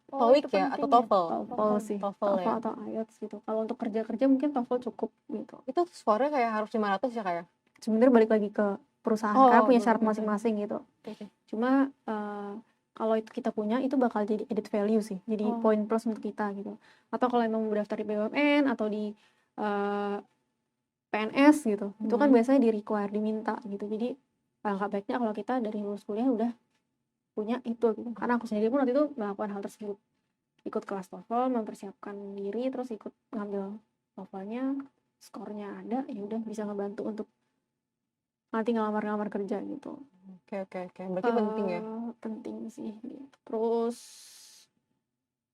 TOEIC itu ya penting atau ya. TOEFL? TOEFL sih, TOEFL ya. atau IELTS gitu. Kalau untuk kerja mungkin TOEFL cukup gitu. Itu skornya kayak harus 500 ya kayak? Sebenarnya balik lagi ke perusahaan karena punya syarat masing-masing gitu. Oke. Cuma kalau itu kita punya itu bakal jadi added value sih. Jadi poin plus untuk kita gitu. Atau kalau emang mau daftar di BUMN atau di PNS gitu. Itu kan biasanya di require, diminta gitu. Jadi alangka baiknya kalau kita dari lulus kuliah udah punya itu gitu. Karena aku sendiri pun waktu itu melakukan hal tersebut. Ikut kelas TOEFL, mempersiapkan diri, terus ikut ngambil TOEFL-nya, skornya ada, ya udah bisa ngebantu untuk nanti ngelamar kerja gitu. Oke. Berarti penting ya. Penting sih gitu. Terus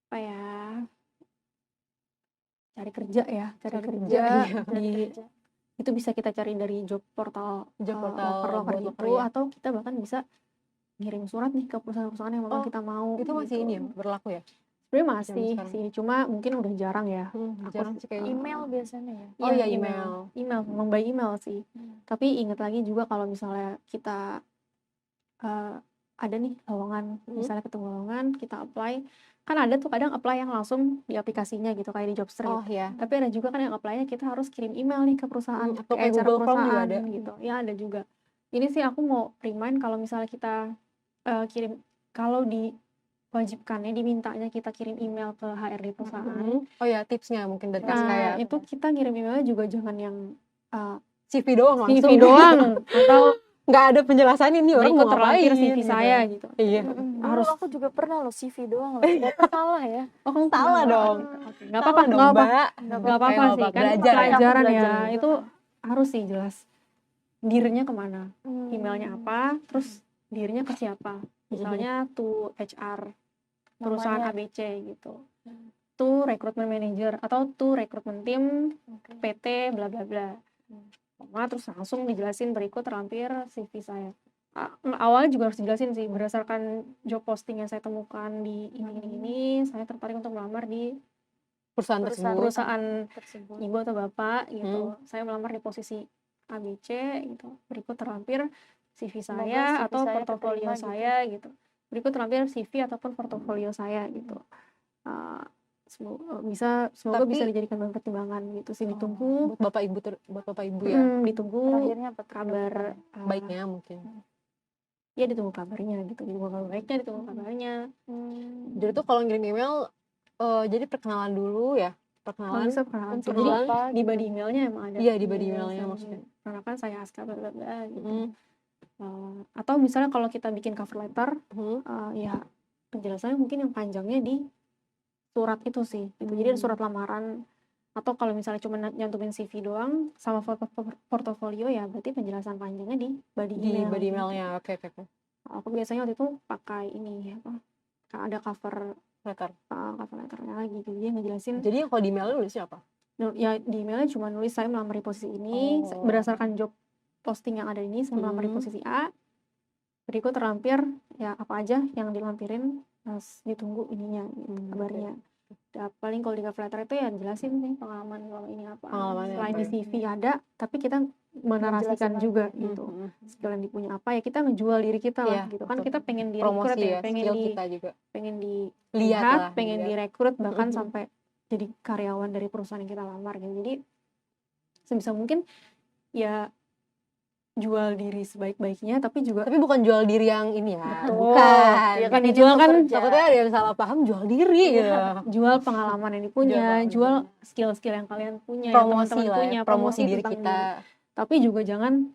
apa ya? Cari kerja ya, Cari kerja, iya. itu bisa kita cari dari job portal loker buat gitu, loker ya. atau kita bahkan bisa ngirim surat nih ke perusahaan-perusahaan yang memang kita mau. Itu masih gitu. ini ya, berlaku ya? Sebenarnya Zaman masih sekarang. sih, cuma mungkin udah jarang ya. Jarang sih kayaknya. Email biasanya ya. Oh iya, email, memang by email sih. Tapi ingat lagi juga kalau misalnya kita ada nih lowongan, misalnya ketemu lowongan, kita apply, kan ada tuh kadang apply yang langsung di aplikasinya gitu kayak di Jobstreet. Oh iya. Tapi ada juga kan yang apply-nya kita harus kirim email nih ke perusahaan, atau ke kayak HR Google Form juga perusahaan ada. gitu. Ya ada juga. Ini sih aku mau remind kalau misalnya kita kirim, kalau diwajibkannya dimintanya kita kirim email ke HRD perusahaan. Oh ya, tipsnya mungkin dari Kaska ya. Itu kita ngirim emailnya juga jangan yang CV doang langsung. CV doang atau nggak ada penjelasan ini orang mau terlampir ngapain CV saya gitu. Iya. Harus aku juga pernah loh CV doang loh. Ternyata salah ya. Oh, kamu salah dong. Nggak apa-apa, nggak apa-apa sih. Kan Belajar ya. pelajaran ya. Itu harus sih jelas. Dirinya kemana? Emailnya apa? Terus dirinya ke siapa? Misalnya to HR perusahaan ABC gitu. To recruitment manager atau to recruitment team PT bla bla bla. Terus langsung dijelasin berikut terlampir CV saya. Awalnya juga harus dijelasin sih, berdasarkan job posting yang saya temukan di ini, saya tertarik untuk melamar di perusahaan tersebut. Ibu atau bapak gitu. Saya melamar di posisi ABC gitu. Berikut terlampir CV saya atau portofolio saya gitu. Berikut terlampir CV ataupun portofolio saya gitu. Semoga bisa dijadikan bahan pertimbangan gitu sih. Ditunggu buat bapak ibu ya. Ditunggu kabar baiknya mungkin. Ya ditunggu kabarnya gitu, ditunggu kabarnya. Jadi tuh kalau ngirim email jadi perkenalan dulu ya. Perkenalan. Bisa perkenalan. Jadi di body emailnya emang ada. Iya, di body emailnya maksudnya. Perkenalkan saya Aska bla bla bla gitu. Atau misalnya kalau kita bikin cover letter, ya penjelasannya mungkin yang panjangnya di surat itu sih gitu. Jadi ada surat lamaran, atau kalau misalnya cuma nyantumin CV doang sama foto portofolio ya berarti penjelasan panjangnya di body emailnya. Oke. Aku biasanya waktu itu pakai ini ada cover letternya lagi gitu, dia ngejelasin. Jadi kalau di emailnya nulisnya apa? Ya di emailnya cuma nulis saya melamar di posisi ini berdasarkan job posting yang ada ini, saya melamar di posisi A, berikut terlampir ya apa aja yang dilampirin, ditunggu ininya gitu, kabarnya. Ya, paling kalau di cover letter itu ya jelasin nih pengalaman selama ini apa. Selain di CV ada, tapi kita menarasikan juga gitu. Skill yang dipunya apa ya, kita ngejual diri kita lah gitu. Kan kita pengen direkrut ya, pengen dilihat, pengen direkrut, bahkan sampai jadi karyawan dari perusahaan yang kita lamar gitu. Jadi sebisa mungkin ya jual diri sebaik-baiknya, tapi bukan jual diri yang ini ya. Bukan. Ya kan dijual kan takutnya ada yang salah paham jual diri gitu. Jual pengalaman yang dipunya, jual skill-skill yang kalian punya, promosi yang teman-teman punya, promosi diri kita. Tapi juga jangan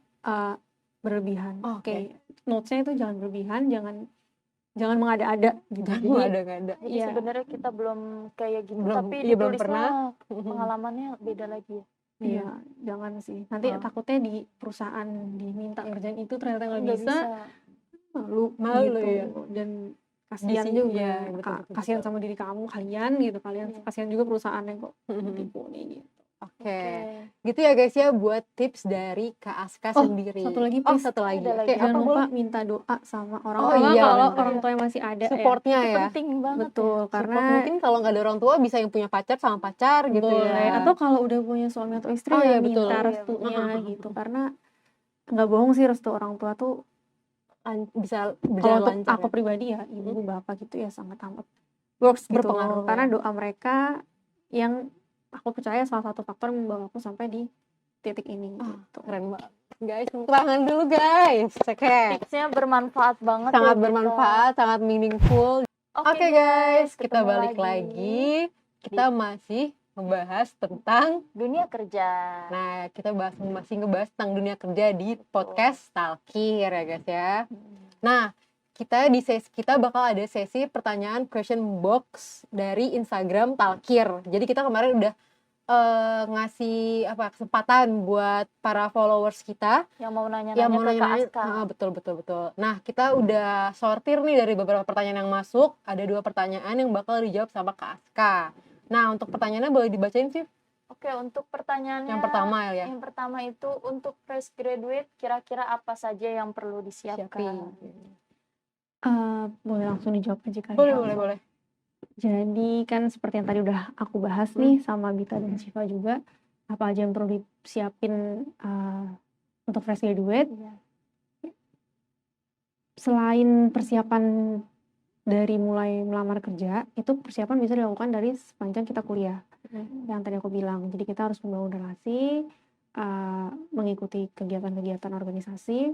berlebihan. Oke. Notes-nya itu jangan berlebihan, jangan mengada-ada gitu. Mengada-ada. Jadi sebenarnya kita belum kayak gitu, tapi belum pernah. Pengalamannya beda lagi ya. Iya, jangan sih. Nanti takutnya di perusahaan diminta ngerjain itu ternyata nggak bisa. Malu gitu. Ya. Dan kasihan juga. Kasihan sama diri kalian gitu. Kasihan juga perusahaannya kok tipu nih gitu. Oke. Gitu ya guys ya buat tips dari Kak Aska sendiri. Satu lagi. Jangan lupa minta doa sama orang tua kalau orang tua yang masih ada. Supportnya ya. Penting banget. Betul, karena mungkin kalau nggak ada orang tua bisa yang punya pacar sama pacar gitu ya. Atau kalau udah punya suami atau istri minta restunya gitu. Karena nggak bohong sih, restu orang tua tuh bisa berjalan lancar. Aku pribadi ya, ibu bapak gitu ya sangat amat works gitu. Berpengaruh. Karena doa mereka yang aku percaya salah satu faktor yang membawa aku sampai di titik ini gitu. Keren banget guys, tepuk tangan dulu guys. Tipsnya bermanfaat banget, sangat bermanfaat, sangat meaningful. Oke guys, kita balik lagi. Kita masih membahas tentang dunia kerja. Nah, kita masih ngebahas tentang dunia kerja di podcast Talkir ya guys ya. Nah, kita bakal ada sesi pertanyaan question box dari Instagram Talkir. Jadi kita kemarin udah ngasih kesempatan buat para followers kita Yang mau yang nanya-nanya mau ke Kak nanya-nanya. Aska. Betul betul betul. Nah, kita udah sortir nih dari beberapa pertanyaan yang masuk. Ada 2 pertanyaan yang bakal dijawab sama Kak Aska. Nah, untuk pertanyaannya boleh dibacain sih Oke, untuk pertanyaannya yang pertama ya. yang pertama itu untuk fresh graduate kira-kira apa saja yang perlu Siapin. disiapkan? Boleh langsung dijawab aja kali Boleh ya. boleh boleh. Jadi kan seperti yang tadi udah aku bahas nih sama Bita dan Syifa juga, apa aja yang perlu disiapin untuk fresh graduate. Iya. Selain persiapan dari mulai melamar kerja, itu persiapan bisa dilakukan dari sepanjang kita kuliah. Yang tadi aku bilang, jadi kita harus membangun relasi, mengikuti kegiatan-kegiatan organisasi.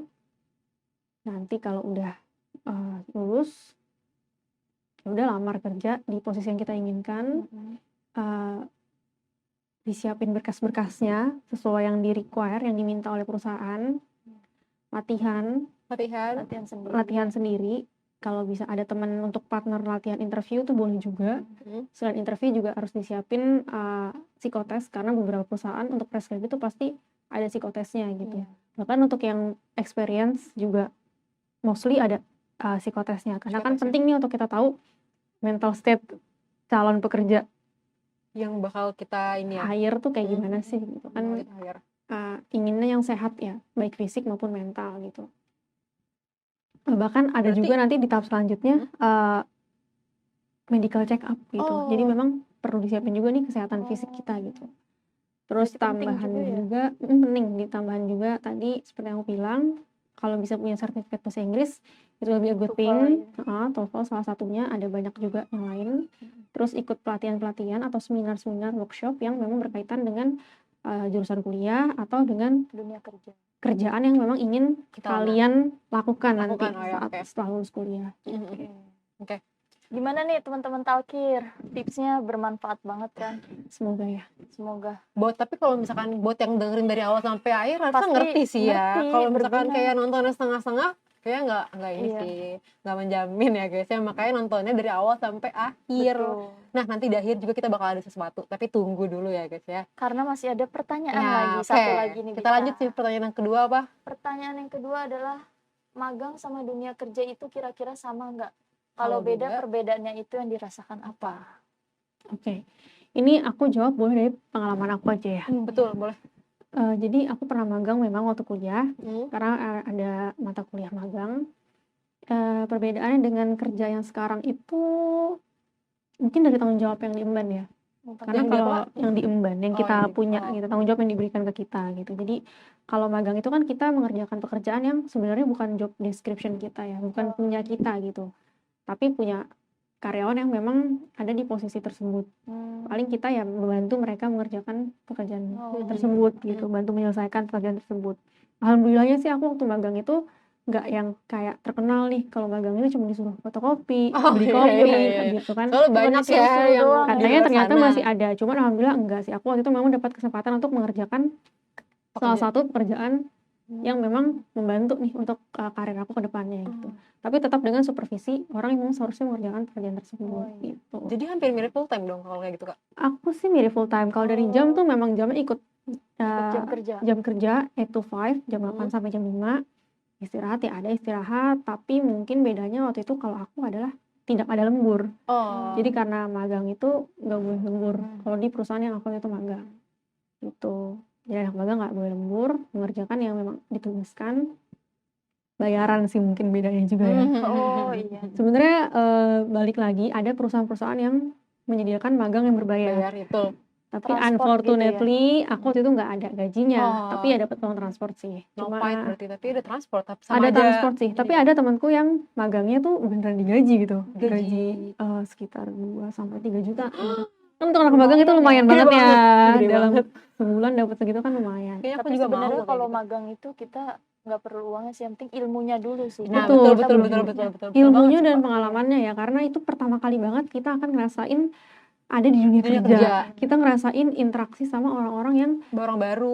Nanti kalau udah lulus, ya udah lamar kerja di posisi yang kita inginkan, disiapin berkas-berkasnya sesuai yang di-require, yang diminta oleh perusahaan, latihan Latihan sendiri. sendiri. Kalau bisa ada teman untuk partner latihan interview tuh boleh juga. Selain interview juga harus disiapin psikotes, karena beberapa perusahaan untuk fresh graduate itu pasti ada psikotesnya gitu. Iya. Bahkan untuk yang experience juga mostly ada psikotesnya, karena kan Psikotesnya. penting nih untuk kita tahu mental state calon pekerja Yang bakal kita ini ya. hire tuh kayak gimana sih gitu kan. Inginnya yang sehat ya, baik fisik maupun mental gitu. Bahkan ada Berarti- juga nanti di tahap selanjutnya medical check up gitu. Jadi memang perlu disiapin juga nih kesehatan fisik kita gitu. Terus Berarti penting tambahan juga ya? juga, penting ditambahan juga tadi seperti yang aku bilang, kalau bisa punya sertifikat bahasa Inggris itu lebih a good TOEFL thing. ya. TOEFL salah satunya, ada banyak juga yang lain. Terus ikut pelatihan-pelatihan atau seminar-seminar workshop yang memang berkaitan dengan jurusan kuliah atau dengan Dunia kerja. kerjaan yang memang ingin Kita kalian lakukan nanti oh ya, saat oke. setelah lulus kuliah. Oke. Gimana nih teman-teman Talkir? Tipsnya bermanfaat banget kan? Semoga ya. Semoga. Tapi kalau misalkan buat yang dengerin dari awal sampai akhir harusnya Pasti ngerti sih ya. ngerti, Kalau misalkan berguna. kayak nontonnya setengah-setengah, kayak nggak ini Iya. sih, nggak menjamin ya guys ya. Makanya nontonnya dari awal sampai akhir. Betul. Nah, nanti di akhir juga kita bakal ada sesuatu, tapi tunggu dulu ya guys ya. Karena masih ada pertanyaan Nah, lagi, oke. satu lagi nih. Kita lanjut sih pertanyaan yang kedua apa? Pertanyaan yang kedua adalah magang sama dunia kerja itu kira-kira sama nggak? Kalau Kalau beda, beda, perbedaannya itu yang dirasakan apa? Oke. Ini aku jawab boleh dari pengalaman aku aja ya. Betul, boleh. Jadi aku pernah magang memang waktu kuliah, karena ada mata kuliah magang. Perbedaannya dengan kerja yang sekarang itu mungkin dari tanggung jawab yang diemban ya. Karena Yang kalau yang diemban, yang kita yang punya gitu, tanggung jawab yang diberikan ke kita gitu. Jadi kalau magang itu kan kita mengerjakan pekerjaan yang sebenarnya bukan job description kita ya, bukan punya kita gitu. Tapi punya karyawan yang memang ada di posisi tersebut. Paling kita ya membantu mereka mengerjakan pekerjaan tersebut gitu, bantu menyelesaikan pekerjaan tersebut. Alhamdulillahnya sih aku waktu magang itu nggak yang kayak terkenal nih, kalau magang itu cuma disuruh fotokopi, beli kopi gitu kan. Soalnya banyak ya yang Katanya ternyata masih ada, cuman alhamdulillah enggak sih. Aku waktu itu memang dapat kesempatan untuk mengerjakan salah satu pekerjaan yang memang membantu nih untuk karir aku ke depannya gitu. Tapi tetap dengan supervisi orang yang memang seharusnya mengerjakan pekerjaan tersebut gitu. Jadi hampir mirip full time dong kalau kayak gitu Kak? Aku sih mirip full time. Kalau dari jam tuh memang jamnya ikut jam kerja 8 to 5, jam 8 sampai jam 5. Istirahat ya ada istirahat, tapi mungkin bedanya waktu itu kalau aku adalah tidak ada lembur. Jadi karena magang itu nggak boleh lembur. Kalau di perusahaan yang aku itu magang gitu. Jadi anak magang nggak boleh lembur, mengerjakan yang memang ditugaskan. Bayaran sih mungkin bedanya juga ya. Iya. Sebenarnya balik lagi ada perusahaan-perusahaan yang menyediakan magang yang berbayar. Itu. Tapi Transport unfortunately aku waktu itu nggak ada gajinya, tapi ya dapat uang transport sih. Cuma berarti tapi ada transport, ada transport sih. Tapi ada temanku yang magangnya tuh beneran digaji gitu. Gaji sekitar 2 sampai 3 juta. Kan untuk anak magang itu lumayan banget ya. Dalam sebulan dapat segitu kan lumayan. Tapi sebenarnya kalau magang itu kita nggak perlu uangnya sih, yang penting ilmunya dulu sih. Nah, betul. Ilmunya dan pengalamannya ya, karena itu pertama kali banget kita akan ngerasain ada di dunia kerja. Kita ngerasain interaksi sama orang-orang yang orang baru,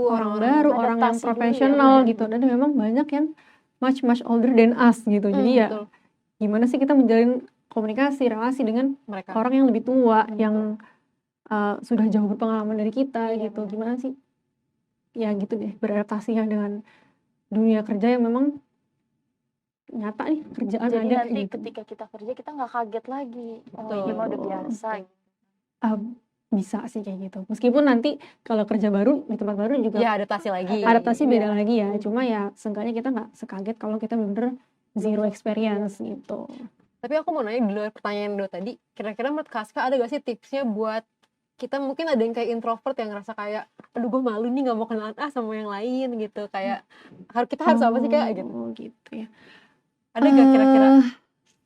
orang yang profesional gitu, dan memang banyak yang much older than us gitu. Jadi ya gimana sih kita menjalin komunikasi, relasi dengan orang yang lebih tua, yang sudah jauh berpengalaman dari kita Iya, gitu. benar. Gimana sih? Ya gitu deh, beradaptasinya dengan dunia kerja yang memang nyata nih, kerjaan Jadi ada nanti gitu. ketika kita kerja kita nggak kaget lagi. Oh, ini Betul. mah udah biasa. Ah, bisa sih kayak gitu. Meskipun nanti kalau kerja baru di tempat baru juga Ya adaptasi lagi. adaptasi Iya. beda lagi ya. Cuma ya seenggaknya kita nggak sekaget kalau kita bener-bener zero experience gitu. Tapi aku mau nanya di luar pertanyaan Do tadi, kira-kira menurut Kaska ada gak sih tipsnya buat kita, mungkin ada yang kayak introvert yang ngerasa kayak aduh gue malu nih nggak mau kenalan sama yang lain gitu, kayak kita harus apa sih Kak gitu. Oh gitu ya. Ada gak kira-kira?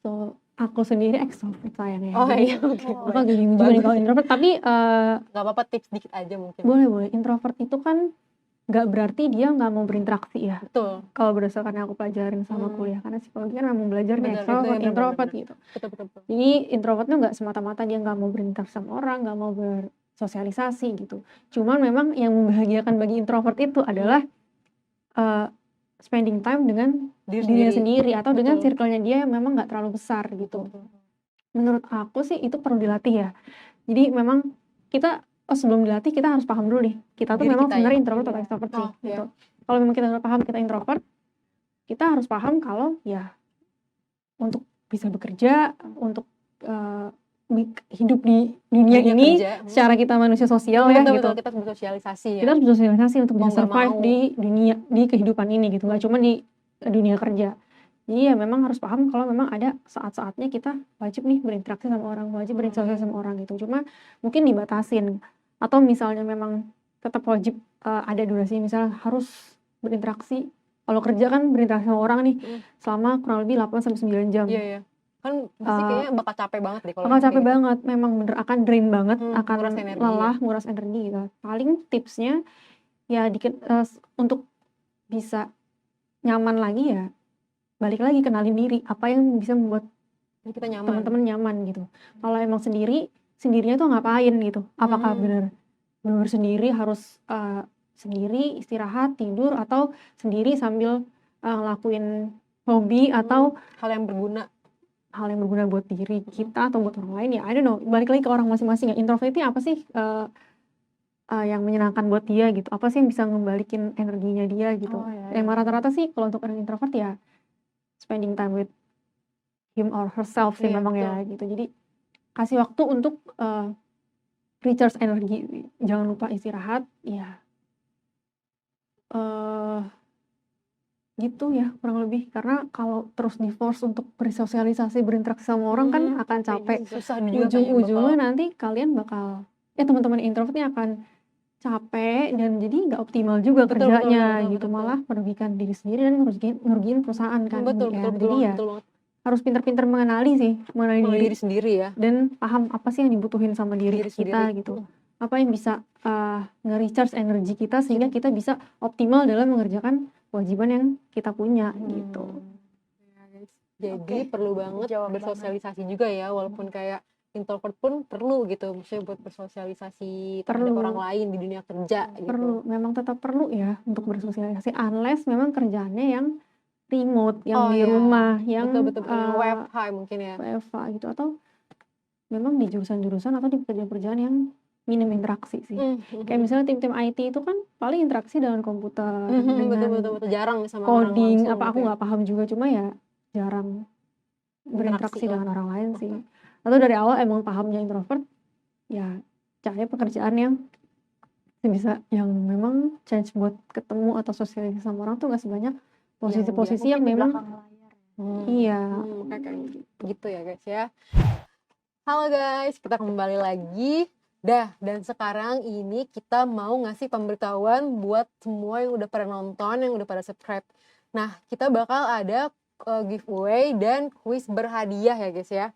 So aku sendiri extrovert sayangnya. Oh Jadi iya, oke. Oh, aku agak bingung juga nih kalau introvert. Tapi Gak apa-apa, tips dikit aja mungkin. boleh. Introvert itu kan nggak berarti dia nggak mau berinteraksi ya. Betul. Kalau berdasarkan yang aku pelajarin sama kuliah, karena psikologi kan memang belajar nih Bener, extrovert, bener, introvert bener. gitu. Betul. Jadi introvert tuh nggak semata-mata dia nggak mau berinteraksi sama orang, nggak mau bersosialisasi gitu. Cuman memang yang membahagiakan bagi introvert itu adalah spending time dengan dirinya sendiri atau dengan Betul. circle-nya dia yang memang nggak terlalu besar gitu. Betul. Menurut aku sih itu perlu dilatih ya. Jadi memang kita sebelum dilatih kita harus paham dulu nih. Kita tuh Diri memang kita sebenarnya ya. introvert atau extrovert sih Oh, iya. gitu. Kalau memang kita udah paham kita introvert, kita harus paham kalau ya untuk bisa bekerja, untuk hidup di dunia ini kerja. secara kita manusia sosial ya Betul, gitu. kita harus bersosialisasi ya. Kita harus bersosialisasi untuk Mau bisa nggak survive mau. di dunia, di kehidupan ini gitu, nggak cuma di dunia kerja. Jadi ya memang harus paham kalau memang ada saat-saatnya kita wajib nih berinteraksi sama orang, wajib bersosialisasi sama orang gitu. Cuma mungkin dibatasin, atau misalnya memang tetap wajib ada durasi, misalnya harus berinteraksi. Kalau kerja kan berinteraksi sama orang nih selama kurang lebih 8-9 jam. Iya. Kan pasti kayaknya bakal capek banget deh kalau Bakal capek kayak banget, memang bener akan drain banget, akan nguras energi, lelah, nguras energi gitu. Paling tipsnya ya dikit untuk bisa nyaman lagi ya balik lagi kenalin diri, apa yang bisa membuat kita nyaman. teman-teman nyaman gitu. Kalau emang sendirinya tuh ngapain gitu? Apakah bener sendiri harus sendiri istirahat tidur, atau sendiri sambil ngelakuin hobi atau hal yang berguna buat diri kita atau buat orang lain, ya I don't know, balik lagi ke orang masing-masing ya. Introvert ini apa sih yang menyenangkan buat dia gitu, apa sih yang bisa ngembalikin energinya dia gitu. Emang rata-rata sih kalau untuk orang introvert ya spending time with him or herself sih memang ya gitu. Jadi kasih waktu untuk recharge energi, jangan lupa istirahat ya. Gitu ya kurang lebih, karena kalau terus di force untuk bersosialisasi, berinteraksi sama orang kan akan capek. Susah juga Ujung-ujungnya nanti kalian bakal teman-teman introvert ini akan capek dan jadi nggak optimal juga kerjanya gitu, malah merugikan diri sendiri dan ngerugiin perusahaan kan. Jadi ya harus pintar-pintar mengenali diri sendiri ya, dan paham apa sih yang dibutuhin sama diri kita gitu. Apa yang bisa nge-recharge energi kita sehingga kita bisa optimal dalam mengerjakan kewajiban yang kita punya gitu. Jadi perlu banget bersosialisasi juga ya, walaupun kayak introvert pun perlu gitu, maksudnya buat bersosialisasi terhadap orang lain di dunia kerja gitu. Memang tetap perlu ya untuk bersosialisasi, unless memang kerjaannya yang remote, yang di rumah, yang betul, yang WFH mungkin ya. WFH gitu, atau memang di jurusan-jurusan atau di pekerjaan-pekerjaan yang minim interaksi sih. Kayak misalnya tim-tim IT itu kan paling interaksi dengan komputer, dengan betul, jarang sama coding, orang langsung, apa aku nggak paham juga, cuma ya jarang berinteraksi dengan orang lain sih. Atau dari awal emang pahamnya introvert, ya cari pekerjaan yang bisa, yang memang chance buat ketemu atau sosialisasi sama orang tuh nggak sebanyak posisi-posisi yang memang kayak gitu ya guys ya. Halo guys, kita kembali lagi. Dan sekarang ini kita mau ngasih pemberitahuan buat semua yang udah pada nonton, yang udah pada subscribe. Nah, kita bakal ada giveaway dan quiz berhadiah ya guys ya.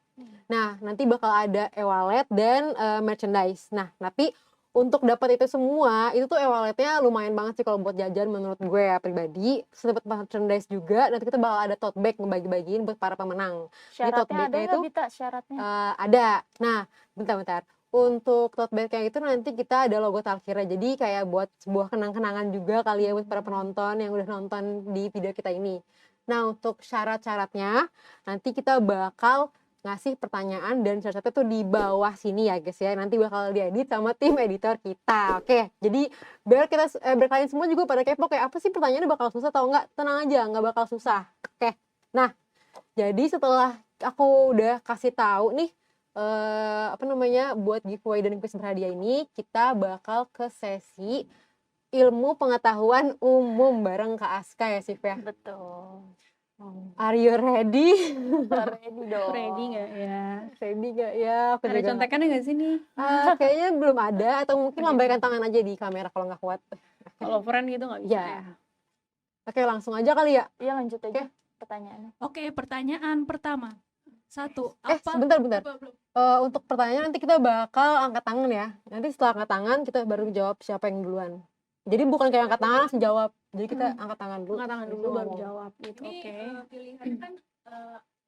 Nah, nanti bakal ada e-wallet dan merchandise. Nah, tapi untuk dapat itu semua, itu tuh e-walletnya lumayan banget sih kalau buat jajan menurut gue ya pribadi. Terus dapat merchandise juga, nanti kita bakal ada tote bag ngebagi-bagiin buat para pemenang. Syaratnya ada nggak, Bita? Syaratnya? Ada. Nah, bentar. Untuk tote bag yang itu nanti kita ada logo Talkira, jadi kayak buat sebuah kenang-kenangan juga kali ya buat para penonton yang udah nonton di video kita ini. Nah, untuk syarat-syaratnya nanti kita bakal ngasih pertanyaan dan satu-satu tuh di bawah sini ya guys ya. Nanti bakal diedit sama tim editor kita. Oke, jadi biar kalian semua juga pada kepo kayak apa sih pertanyaannya bakal susah atau enggak? Tenang aja, nggak bakal susah. Oke, nah jadi setelah aku udah kasih tahu nih buat giveaway dan quiz berhadiah ini, kita bakal ke sesi ilmu pengetahuan umum bareng Kak Aska ya Sif ya. Betul. Are you ready? Ready dong. Ready nggak ya? Ready gak ya? Aku Ada juga contekannya nggak sih nih? kayaknya belum ada atau mungkin lambaikan tangan aja di kamera kalau nggak kuat. Kalau friend gitu nggak bisa Ya. ya? Oke, langsung aja kali ya. Iya lanjut aja pertanyaannya. Oke, pertanyaan pertama. 1. Sebentar. Untuk pertanyaan nanti kita bakal angkat tangan ya. Nanti setelah angkat tangan kita baru jawab siapa yang duluan. Jadi bukan kayak angkat tangan langsung jawab. Jadi kita angkat tangan dulu. Angkat tangan dulu Langsung baru ngomong. jawab gitu. Ini Oke. pilihannya kan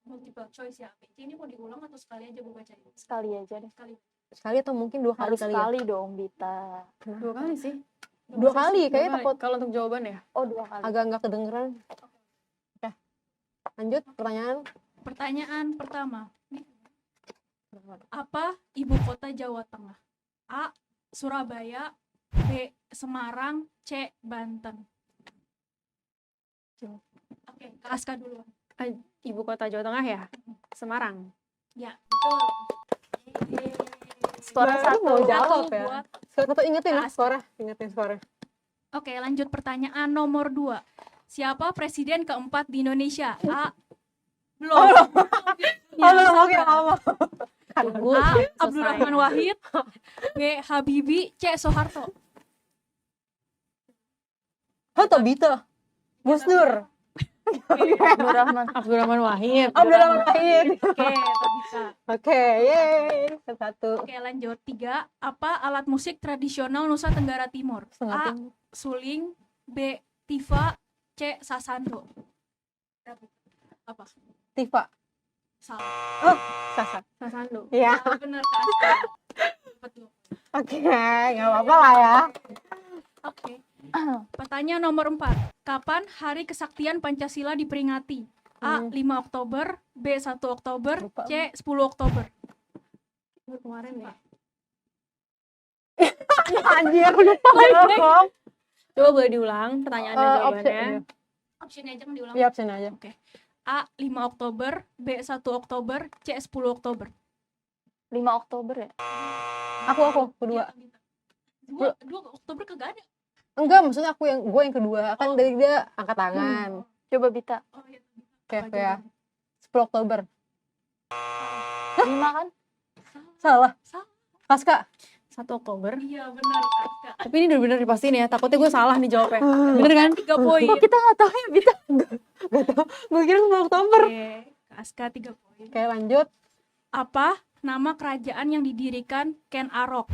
multiple choice ya. Ini mau diulang atau sekali aja gue bacain? Sekali aja deh. Sekali atau mungkin 2 kali Harus kali ya. sekali dong, Bita. 2 kali sih. 2 kali Dua kayaknya kali. takut Kalau untuk jawaban ya. Oh, 2 kali. agak nggak kedengeran. Oke. Lanjut pertanyaan. Pertanyaan pertama. Apa ibu kota Jawa Tengah? A. Surabaya, B. Semarang, C. Banten. Oke, Kak Aska dulu. Ibu kota Jawa Tengah ya? Semarang. Ya, betul. Skor Baru mau 1. jawab Satu ya. buat- Satu ingetin ya Kak Aska. suara. Ingetin suara. Oke, lanjut pertanyaan nomor 2. Siapa presiden keempat di Indonesia? A. Belum. Oke, lama. Tunggu. A. selesai. Abdurrahman Wahid, B. Habibie, C. Soeharto. Hatta Bita. Gus Dur. Abdurrahman Wahid. Abdurrahman Wahid. Oke, itu bisa. Oke, yeay. Satu. Oke, lanjut. 3. Apa alat musik tradisional Nusa Tenggara Timur? A. Suling, B. Tifa, C. Sasando. Apa? Tifa. Salah. Sasa. Sasando. Iya. Bener, Kak Aska. Betul. Oke, nggak apa-apa lah ya. Oke. Pertanyaan nomor 4. Kapan Hari Kesaktian Pancasila diperingati? A. 5 Oktober, B. 1 Oktober, Lupa. C. 10 Oktober. Kemarin ya. Anjir, lupa lagi. Coba boleh diulang pertanyaan dan jawabannya. Opsinya aja kan diulang. Iya, absen aja. A. 5 Oktober, B. 1 Oktober, C. 10 Oktober. 5 Oktober ya? Aku kedua. 2 Oktober kagak ada. Enggak, maksudnya gue yang kedua. Kan dari dia angkat tangan. Coba Bita. Oh iya. Kayak ya. 10 Oktober. 5 kan? Salah. Salah. Kaska. 1 Oktober. Iya benar, Kak. Tapi ini udah bener dipastiin ya. Takutnya gue salah nih jawabnya. Bener kan? 3 poin. Kita nggak tahu ya Bita. Gak tau. Gue kira 10 Oktober. Oke, Kak Aska 3 poin. Oke, lanjut. Apa nama kerajaan yang didirikan Ken Arok?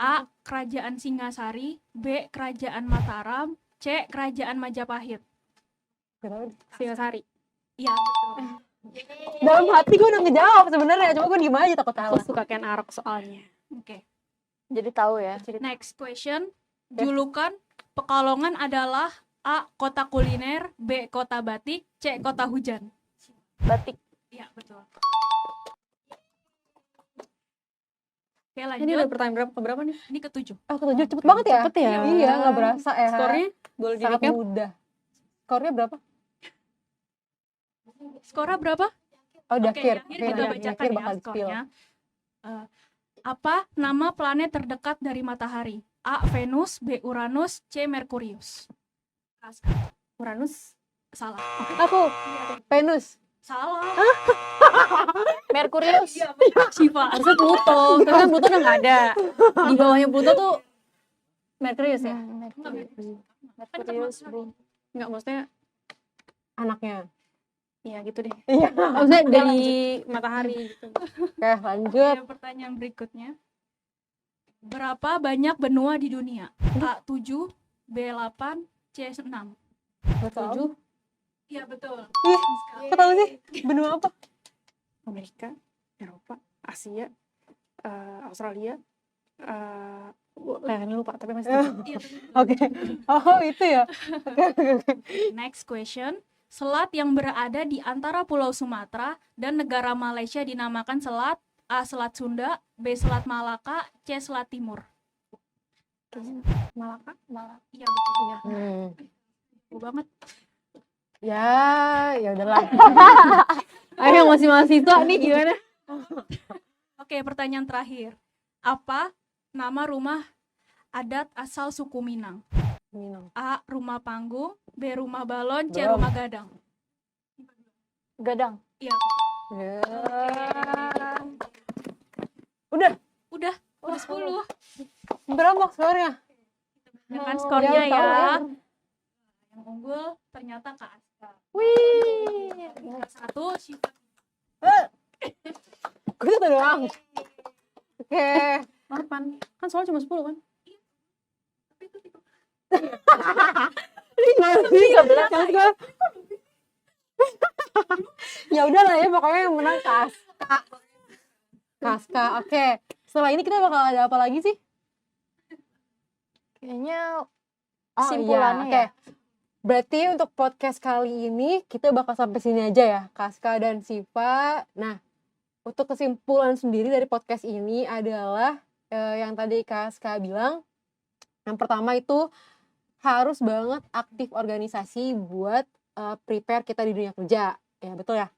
A. Kerajaan Singasari, B. Kerajaan Mataram, C. Kerajaan Majapahit. Singasari. Iya, betul. Dalam hati gue udah ngejawab sebenarnya. Cuma gue diem aja takut Aku salah. suka Ken Arok soalnya. Oke. Jadi tahu ya. Next question. Julukan Pekalongan adalah A. Kota kuliner, B. Kota batik, C. Kota hujan. Batik. Iya, betul. Oke, Ini udah lanjut. pertanyaan berapa nih? Ini ketujuh. Oh, ketujuh cepet banget ya? Cepet ya? Iya, nggak berasa ya. Skornya boleh sangat di-recap? mudah. Skornya berapa? Skornya berapa? Oh, di Oke, akhir. di akhir Oke, kita di bacakan akhir ya bakal di-spill. skornya. Apa nama planet terdekat dari matahari? A. Venus, B. Uranus, C. Merkurius. Uranus. Salah. Aku, Venus. Salah. Merkurius. Shiva. Harusnya Pluto. Tapi kan Pluto udah nggak ada. Di bawahnya Pluto tuh Merkurius ya? Merkurius, Bu. Nggak, maksudnya Anaknya. ya gitu deh. Iya. Maksudnya dari matahari gitu. Oke, lanjut. Oke, pertanyaan berikutnya. Berapa banyak benua di dunia? A. 7, B. 8, C. 6. 7 Iya, betul. Ih, kok tahu sih? Benua apa? Amerika, Eropa, Asia, Australia, ini lupa tapi masih Iya, betul. Oke. Oh, itu ya. Next question. Selat yang berada di antara Pulau Sumatera dan negara Malaysia dinamakan selat. A. Selat Sunda, B. Selat Malaka, C. Selat Timur. Malaka. Malah Iya betul. Iya. Betul banget. Ya udahlah. Ayo masih mahasiswa nih gimana? Oke, pertanyaan terakhir. Apa nama rumah adat asal suku Minang? Minang. A. Rumah panggung, B. Rumah balon, C. Belum. Rumah gadang. gadang. Iya. Ya. Udah Udah 10. berapa skornya? Ya kan skornya Ya, tahu ya. ya. Yang unggul ternyata Kak Aska. Wih. Satu, Syifa. Gue tuh doang. Oke. 8. Kan soalnya cuma 10 kan? Ini gimana sih? Ya udah lah ya, pokoknya yang menang Kaska. Kaska, oke. Setelah ini kita bakal ada apa lagi sih? Kayaknya Oh Kesimpulannya iya, oke. ya? Berarti untuk podcast kali ini kita bakal sampai sini aja ya, Kaska dan Syifa. Nah, untuk kesimpulan sendiri dari podcast ini adalah yang tadi Kaska bilang, yang pertama itu harus banget aktif organisasi buat prepare kita di dunia kerja. Ya, betul ya?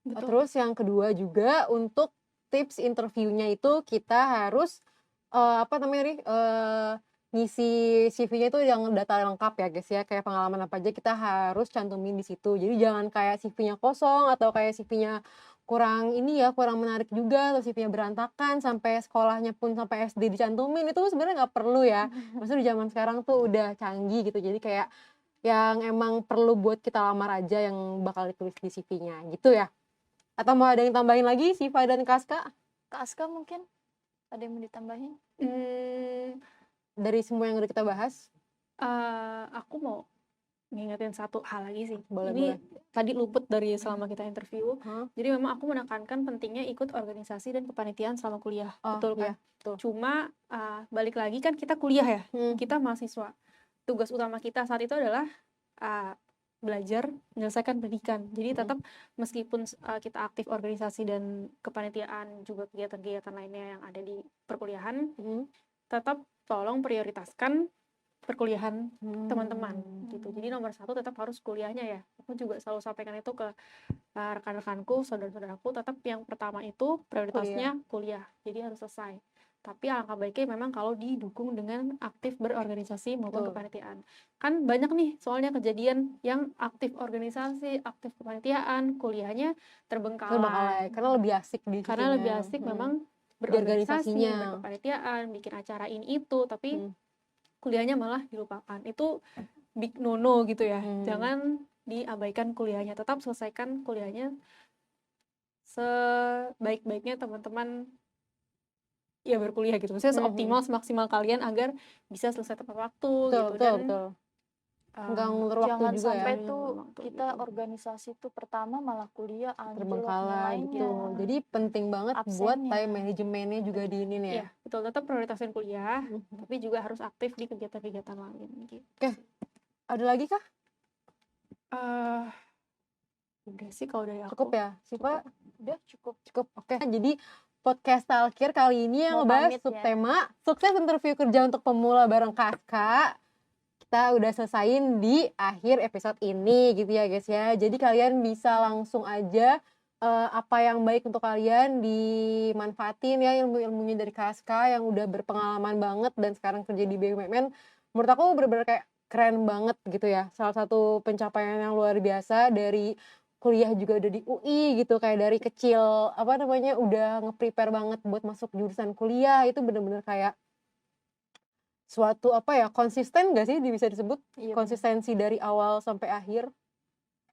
betul. Terus yang kedua juga untuk tips interviewnya itu kita harus ngisi CV-nya itu yang data lengkap ya guys ya, kayak pengalaman apa aja kita harus cantumin di situ. Jadi jangan kayak CV-nya kosong atau kayak CV-nya kurang menarik juga, atau CV-nya berantakan sampai sekolahnya pun sampai SD dicantumin, itu sebenarnya nggak perlu ya. Maksudnya di zaman sekarang tuh udah canggih gitu, jadi kayak yang emang perlu buat kita lamar aja yang bakal ditulis di CV-nya gitu ya. Atau mau ada yang tambahin lagi Syifa dan Kaska? Kak Aska mungkin ada yang mau ditambahin? Dari semua yang udah kita bahas? Aku mau ngingetin satu hal lagi sih. Boleh, Ini boleh. tadi luput dari selama kita interview. Hah? Jadi memang aku menekankan pentingnya ikut organisasi dan kepanitiaan selama kuliah. Oh, Betul iya, kan? betul. Cuma balik lagi kan kita kuliah ya. Hmm. Kita mahasiswa. Tugas utama kita saat itu adalah belajar menyelesaikan pendidikan. Jadi tetap meskipun kita aktif organisasi dan kepanitiaan juga kegiatan-kegiatan lainnya yang ada di perkuliahan, tetap tolong prioritaskan perkuliahan teman-teman gitu. Jadi nomor 1 tetap harus kuliahnya ya. Aku juga selalu sampaikan itu ke rekan-rekanku, saudara-saudaraku, tetap yang pertama itu prioritasnya kuliah. Jadi harus selesai. Tapi alangkah baiknya memang kalau didukung dengan aktif berorganisasi maupun kepanitiaan. Kan banyak nih soalnya kejadian yang aktif organisasi, aktif kepanitiaan, kuliahnya terbengkalai. Karena lebih asik di Karena situ lebih ya. asik memang berorganisasi, organisasinya. berkepanitiaan, bikin acara ini itu, tapi kuliahnya malah dilupakan. Itu big no-no gitu ya. Jangan diabaikan kuliahnya, tetap selesaikan kuliahnya sebaik-baiknya teman-teman ya berkuliah gitu. Maksudnya seoptimal semaksimal kalian agar bisa selesai tepat waktu gitu. Dan nggak ngulur waktu Jangan juga sampai ya. tuh kita organisasi tuh pertama malah kuliah anjlok Terbengkalai gitu. nilainya. Jadi penting banget buat Absennya. time manajemennya juga di ini nih ya. Iya, betul, tetap prioritasin kuliah, tapi juga harus aktif di kegiatan-kegiatan lain gitu. Oke. Ada lagi kah? Udah sih kalau dari aku. Cukup ya, Syifa? Udah cukup. Oke. Jadi podcast Talkir kali ini yang Mau ngebahas pamit ya. subtema sukses interview kerja untuk pemula bareng Kaska. Kita udah selesaiin di akhir episode ini gitu ya guys ya. Jadi kalian bisa langsung aja apa yang baik untuk kalian dimanfaatin ya, ilmu-ilmunya dari Kaska yang udah berpengalaman banget dan sekarang kerja di BUMN. Menurut aku bener-bener kayak keren banget gitu ya. Salah satu pencapaian yang luar biasa, dari kuliah juga udah di UI gitu, kayak dari kecil udah nge-prepare banget buat masuk jurusan kuliah. Itu bener-bener kayak suatu konsisten gak sih bisa disebut? Iya, Konsistensi dari awal sampai akhir,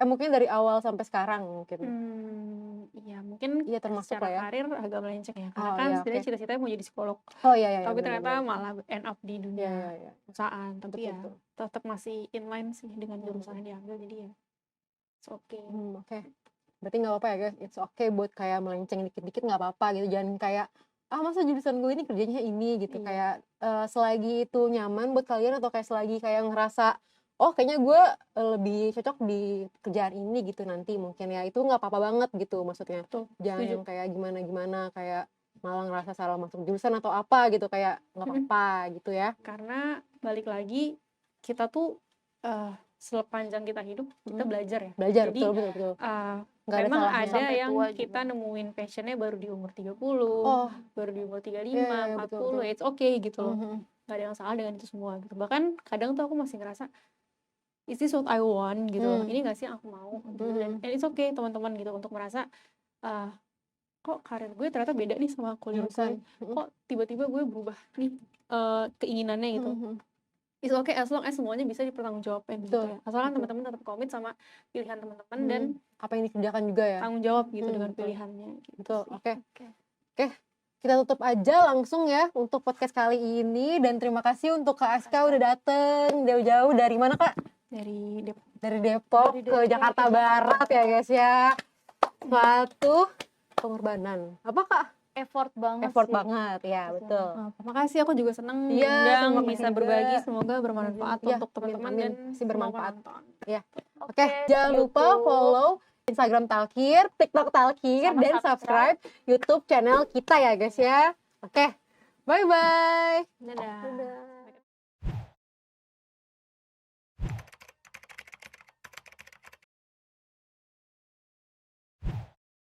mungkin dari awal sampai sekarang mungkin. Iya mungkin termasuk secara lah ya. karir agak melenceng ya, karena Oh, kan iya, sebenarnya oke. cita-citanya mau jadi psikolog, Iya, tapi ternyata bener-bener. malah end up di dunia Iya. perusahaan, tapi ya Betul. tetap masih inline sih dengan jurusan yang diambil, jadi ya it's okay. Oke. Berarti nggak apa-apa ya guys, it's okay buat kayak melenceng dikit-dikit, nggak apa-apa gitu. Jangan kayak masa jurusan gue ini kerjanya ini gitu. Iya. Kayak selagi itu nyaman buat kalian, atau kayak selagi kayak ngerasa oh kayaknya gue lebih cocok di kerjaan ini gitu nanti mungkin ya, itu nggak apa-apa banget gitu maksudnya. Tuh, Jangan setuju. yang kayak gimana-gimana kayak malah ngerasa salah masuk jurusan atau apa gitu, kayak nggak apa-apa gitu ya. Karena balik lagi kita tuh sepanjang kita hidup kita belajar ya. Belajar, Jadi betul. nggak memang salahnya. ada Sampai yang tua kita juga. nemuin passionnya baru di umur 30, Oh, baru di umur 35, iya, 40, betul. it's okay gitu loh. Mhm. Nggak ada yang salah dengan itu semua gitu. Bahkan kadang tuh aku masih ngerasa is this what I want gitu loh. Ini nggak sih yang aku mau gitu. Dan and it's okay teman-teman gitu untuk merasa kok karir gue ternyata beda nih sama kuliah Jurusan. gue. Kok tiba-tiba gue berubah nih keinginannya gitu. Mhm. It's okay as long as semuanya bisa dipertanggungjawabkan gitu Betul, ya. Asalkan betul. teman-teman tetap komit sama pilihan teman-teman dan apa yang dikerjakan juga ya. tanggung jawab gitu dengan betul. pilihannya gitu Betul. sih. Oke. Oke. Kita tutup aja langsung ya untuk podcast kali ini, dan terima kasih untuk Kak Aska udah dateng jauh-jauh dari mana Kak? Dari Dari Depok Dari ke Depok Jakarta ke Barat ya guys ya. Suatu pengorbanan. Apa Kak? Effort banget Effort sih. banget ya, betul. makasih, aku juga seneng Iya, diundang, terima bisa kasih berbagi, juga. semoga bermanfaat Iya, untuk teman-teman amin, dan pasti semua bermanfaat. penonton. Oke, jangan lupa follow Instagram Talkir, TikTok Talkir, Sama dan subscribe YouTube channel kita ya guys ya. Oke, bye-bye. Dadah. Dadah.